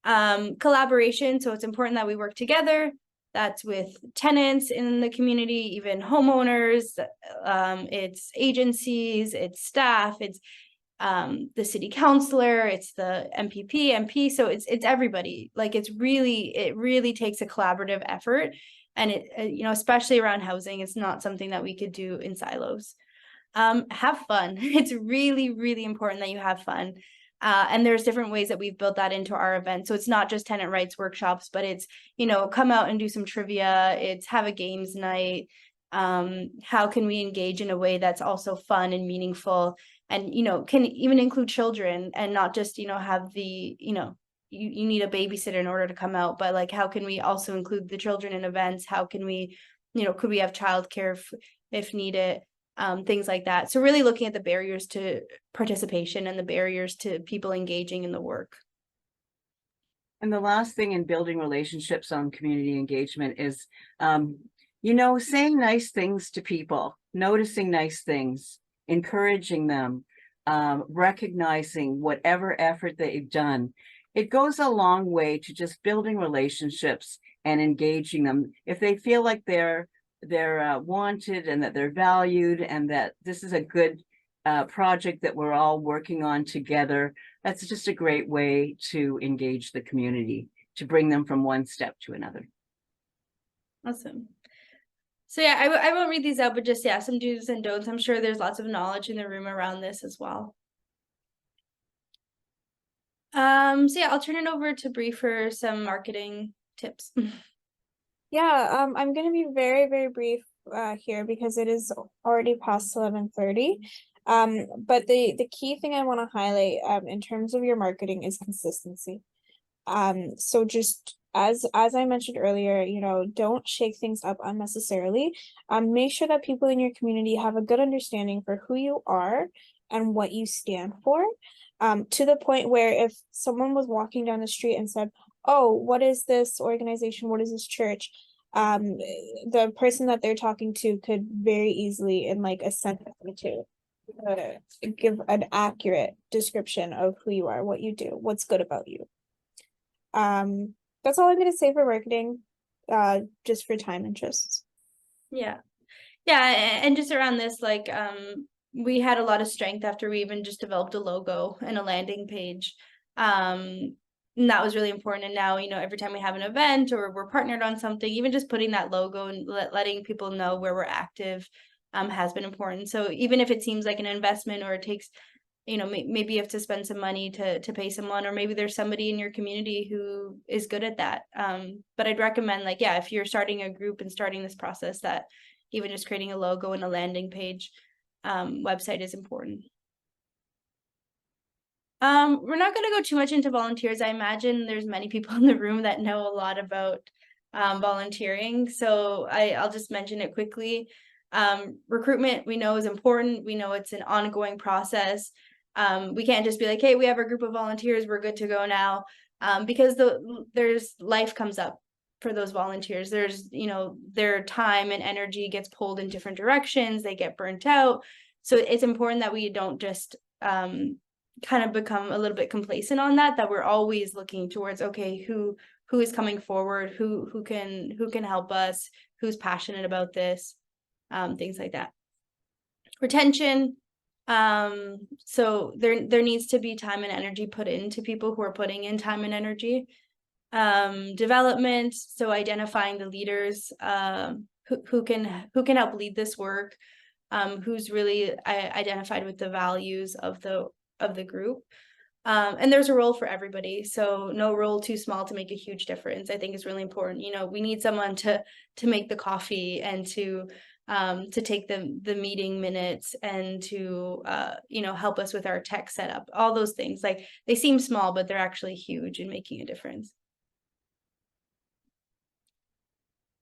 B: Collaboration. So it's important that we work together. That's with tenants in the community, even homeowners, it's agencies, it's staff, it's the city councilor, it's the MP. So it's everybody. Like it really takes a collaborative effort, and it, you know, especially around housing, it's not something that we could do in silos. Have fun. It's really, really important that you have fun. And there's different ways that we've built that into our event. So it's not just tenant rights workshops, but it's, you know, come out and do some trivia. It's have a games night. How can we engage in a way that's also fun and meaningful, and, you know, can even include children, and not just, you know, have the, you know, you need a babysitter in order to come out, but like, how can we also include the children in events? How can we, you know, could we have childcare if needed? Things like that. So really looking at the barriers to participation and the barriers to people engaging in the work.
C: And the last thing in building relationships on community engagement is, you know, saying nice things to people, noticing nice things, encouraging them, recognizing whatever effort they've done. It goes a long way to just building relationships and engaging them. If they feel like they're wanted and that they're valued and that this is a good project that we're all working on together, that's just a great way to engage the community, to bring them from one step to another.
B: Awesome. So yeah, I won't read these out, but just, yeah, some do's and don'ts. I'm sure there's lots of knowledge in the room around this as well. So yeah, I'll turn it over to Bree for some marketing tips.
D: Yeah, I'm gonna be very, very brief here because it is already past 11:30. But the key thing I want to highlight in terms of your marketing is consistency. So just as I mentioned earlier, you know, don't shake things up unnecessarily. Make sure that people in your community have a good understanding for who you are and what you stand for. To the point where if someone was walking down the street and said, "Oh, what is this organization? What is this church?" The person that they're talking to could very easily, in like a sentence or two, give an accurate description of who you are, what you do, what's good about you. That's all I'm gonna say for marketing, just for time interests.
B: Yeah. And just around this, like, we had a lot of strength after we even just developed a logo and a landing page. And that was really important. And now, you know, every time we have an event or we're partnered on something, even just putting that logo and letting people know where we're active, has been important. So even if it seems like an investment or it takes, you know, maybe you have to spend some money to pay someone, or maybe there's somebody in your community who is good at that. But I'd recommend, like, yeah, if you're starting a group and starting this process, that even just creating a logo and a landing page, website is important. We're not going to go too much into volunteers. I imagine there's many people in the room that know a lot about volunteering, so I'll just mention it quickly. Recruitment, we know, is important. We know it's an ongoing process. We can't just be like, hey, we have a group of volunteers, we're good to go now, because there's life comes up for those volunteers. There's, you know, their time and energy gets pulled in different directions, they get burnt out. So it's important that we don't just kind of become a little bit complacent on that we're always looking towards, okay, who is coming forward, who can help us, who's passionate about this, things like that. Retention, so there needs to be time and energy put into people who are putting in time and energy. Development, so identifying the leaders who can help lead this work, who's really identified with the values of the group. And there's a role for everybody, so no role too small to make a huge difference, I think is really important. You know, we need someone to make the coffee and to take the meeting minutes and to you know, help us with our tech setup, all those things. Like, they seem small, but they're actually huge in making a difference.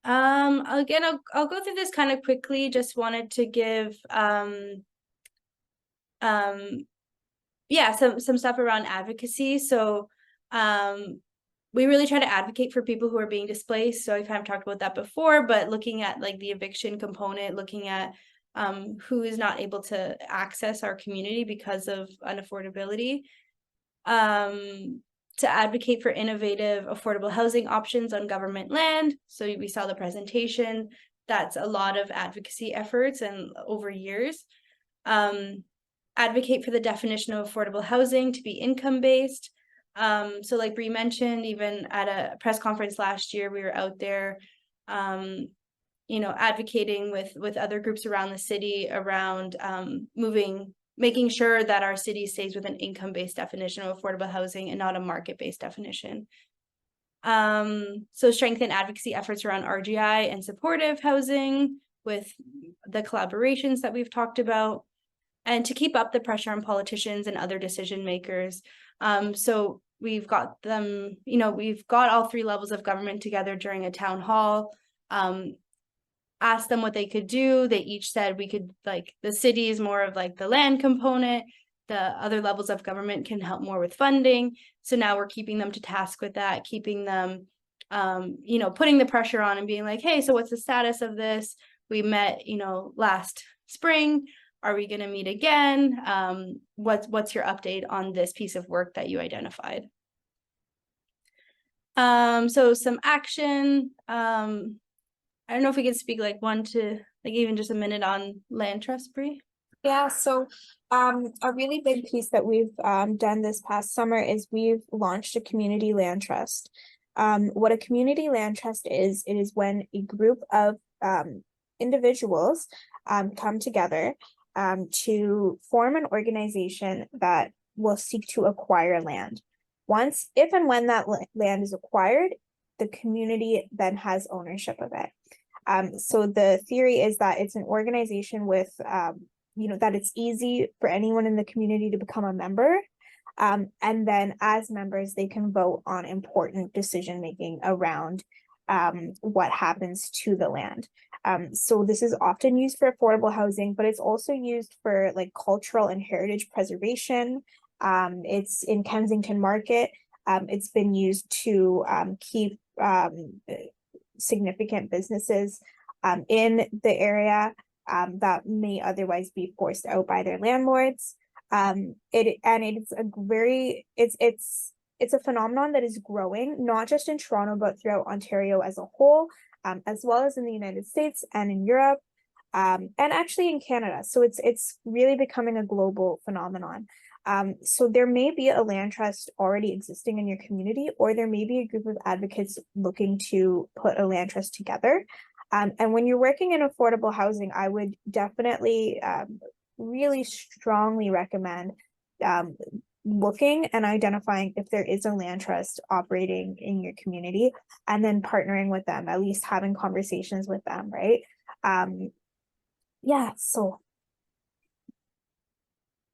B: Again, I'll go through this kind of quickly. Just wanted to give yeah, some stuff around advocacy. So we really try to advocate for people who are being displaced. So I kind of talked about that before, but looking at like the eviction component, looking at who is not able to access our community because of unaffordability. To advocate for innovative, affordable housing options on government land. So we saw the presentation. That's a lot of advocacy efforts and over years. Advocate for the definition of affordable housing to be income-based. So like Bree mentioned, even at a press conference last year, we were out there, you know, advocating with other groups around the city around making sure that our city stays with an income-based definition of affordable housing and not a market-based definition. So strengthen advocacy efforts around RGI and supportive housing with the collaborations that we've talked about, and to keep up the pressure on politicians and other decision makers. So we've got them, you know, we've got all three levels of government together during a town hall, asked them what they could do. They each said we could, like, the city is more of like the land component, the other levels of government can help more with funding. So now we're keeping them to task with that, keeping them, you know, putting the pressure on and being like, hey, so what's the status of this? We met, you know, last spring. Are we going to meet again? What's your update on this piece of work that you identified? So some action. I don't know if we could speak like even just a minute on land trust, Bree.
D: Yeah, so a really big piece that we've done this past summer is we've launched a community land trust. What a community land trust is, it is when a group of individuals come together to form an organization that will seek to acquire land. If and when that land is acquired, the community then has ownership of it. So the theory is that it's an organization with, that it's easy for anyone in the community to become a member. And then as members, they can vote on important decision-making around what happens to the land. So this is often used for affordable housing, but it's also used for like cultural and heritage preservation. It's in Kensington Market. It's been used to keep significant businesses in the area that may otherwise be forced out by their landlords. It's a phenomenon that is growing, not just in Toronto, but throughout Ontario as a whole, as well as in the United States and in Europe, and actually in Canada. So it's really becoming a global phenomenon. So there may be a land trust already existing in your community, or there may be a group of advocates looking to put a land trust together. And when you're working in affordable housing, I would definitely really strongly recommend looking and identifying if there is a land trust operating in your community, and then partnering with them, at least having conversations with them, right? Yeah, so.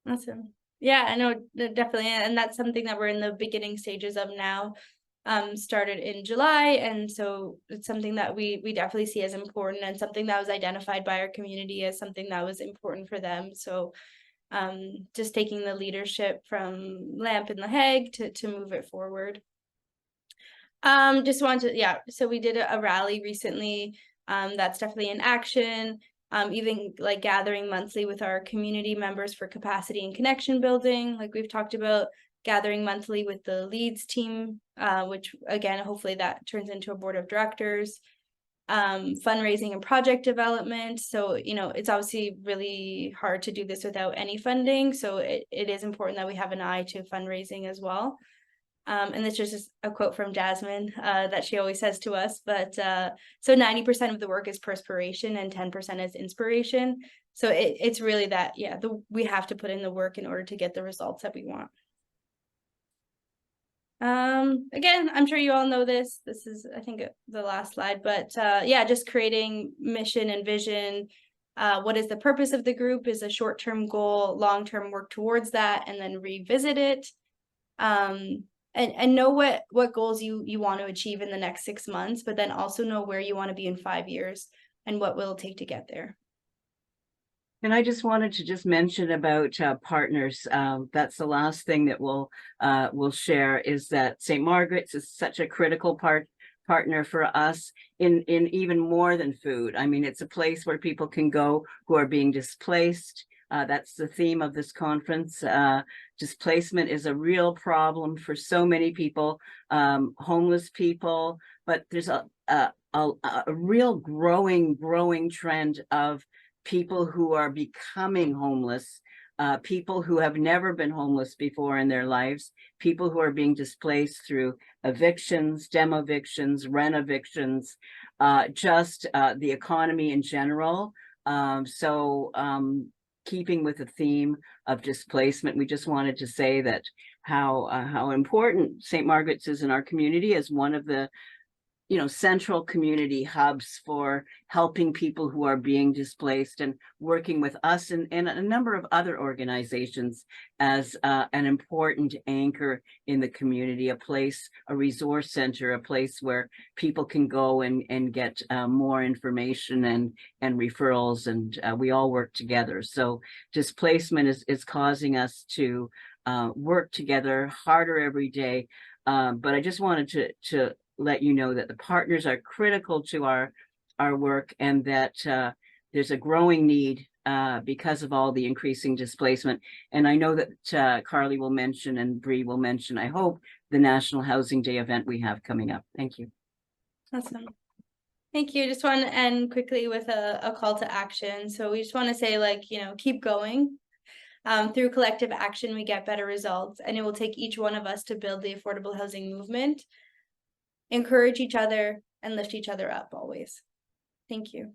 B: Awesome. Yeah, I know, definitely. And that's something that we're in the beginning stages of now. Started in July, and so it's something that we definitely see as important, and something that was identified by our community as something that was important for them. So just taking the leadership from LAMP and LAHAAG to move it forward. Just wanted to, so we did a rally recently. That's definitely in action. Even like gathering monthly with our community members for capacity and connection building, like we've talked about, gathering monthly with the leads team, which again, hopefully that turns into a board of directors, fundraising and project development. So, it's obviously really hard to do this without any funding. So it is important that we have an eye to fundraising as well. And this is just a quote from Jasmine that she always says to us, but so 90% of the work is perspiration and 10% is inspiration. So it's really that, we have to put in the work in order to get the results that we want. Again, I'm sure you all know this. This is, I think, the last slide, but just creating mission and vision. What is the purpose of the group is a short-term goal, long-term work towards that, and then revisit it. And know what goals you want to achieve in the next 6 months, but then also know where you want to be in 5 years and what will it take to get there.
C: And I just wanted to mention about partners. That's the last thing that we'll share, is that St. Margaret's is such a critical partner for us in even more than food. I mean, it's a place where people can go who are being displaced. That's the theme of this conference. Displacement is a real problem for so many people, homeless people, but there's a real growing trend of people who are becoming homeless, people who have never been homeless before in their lives, people who are being displaced through evictions, demovictions, rent evictions, just the economy in general. Keeping with the theme of displacement, we just wanted to say that how important St. Margaret's is in our community as one of the central community hubs for helping people who are being displaced, and working with us and a number of other organizations as an important anchor in the community, a place, a resource center, a place where people can go and get more information and referrals, and we all work together. So displacement is causing us to work together harder every day. But I just wanted to let you know that the partners are critical to our work, and that there's a growing need because of all the increasing displacement. And I know that Carly will mention, and Bree will mention, I hope, the National Housing Day event we have coming up. Thank you.
B: Awesome. Thank you. Just want to end quickly with a call to action. So we just want to say, keep going. Through collective action, we get better results, and it will take each one of us to build the affordable housing movement. Encourage each other and lift each other up always. Thank you.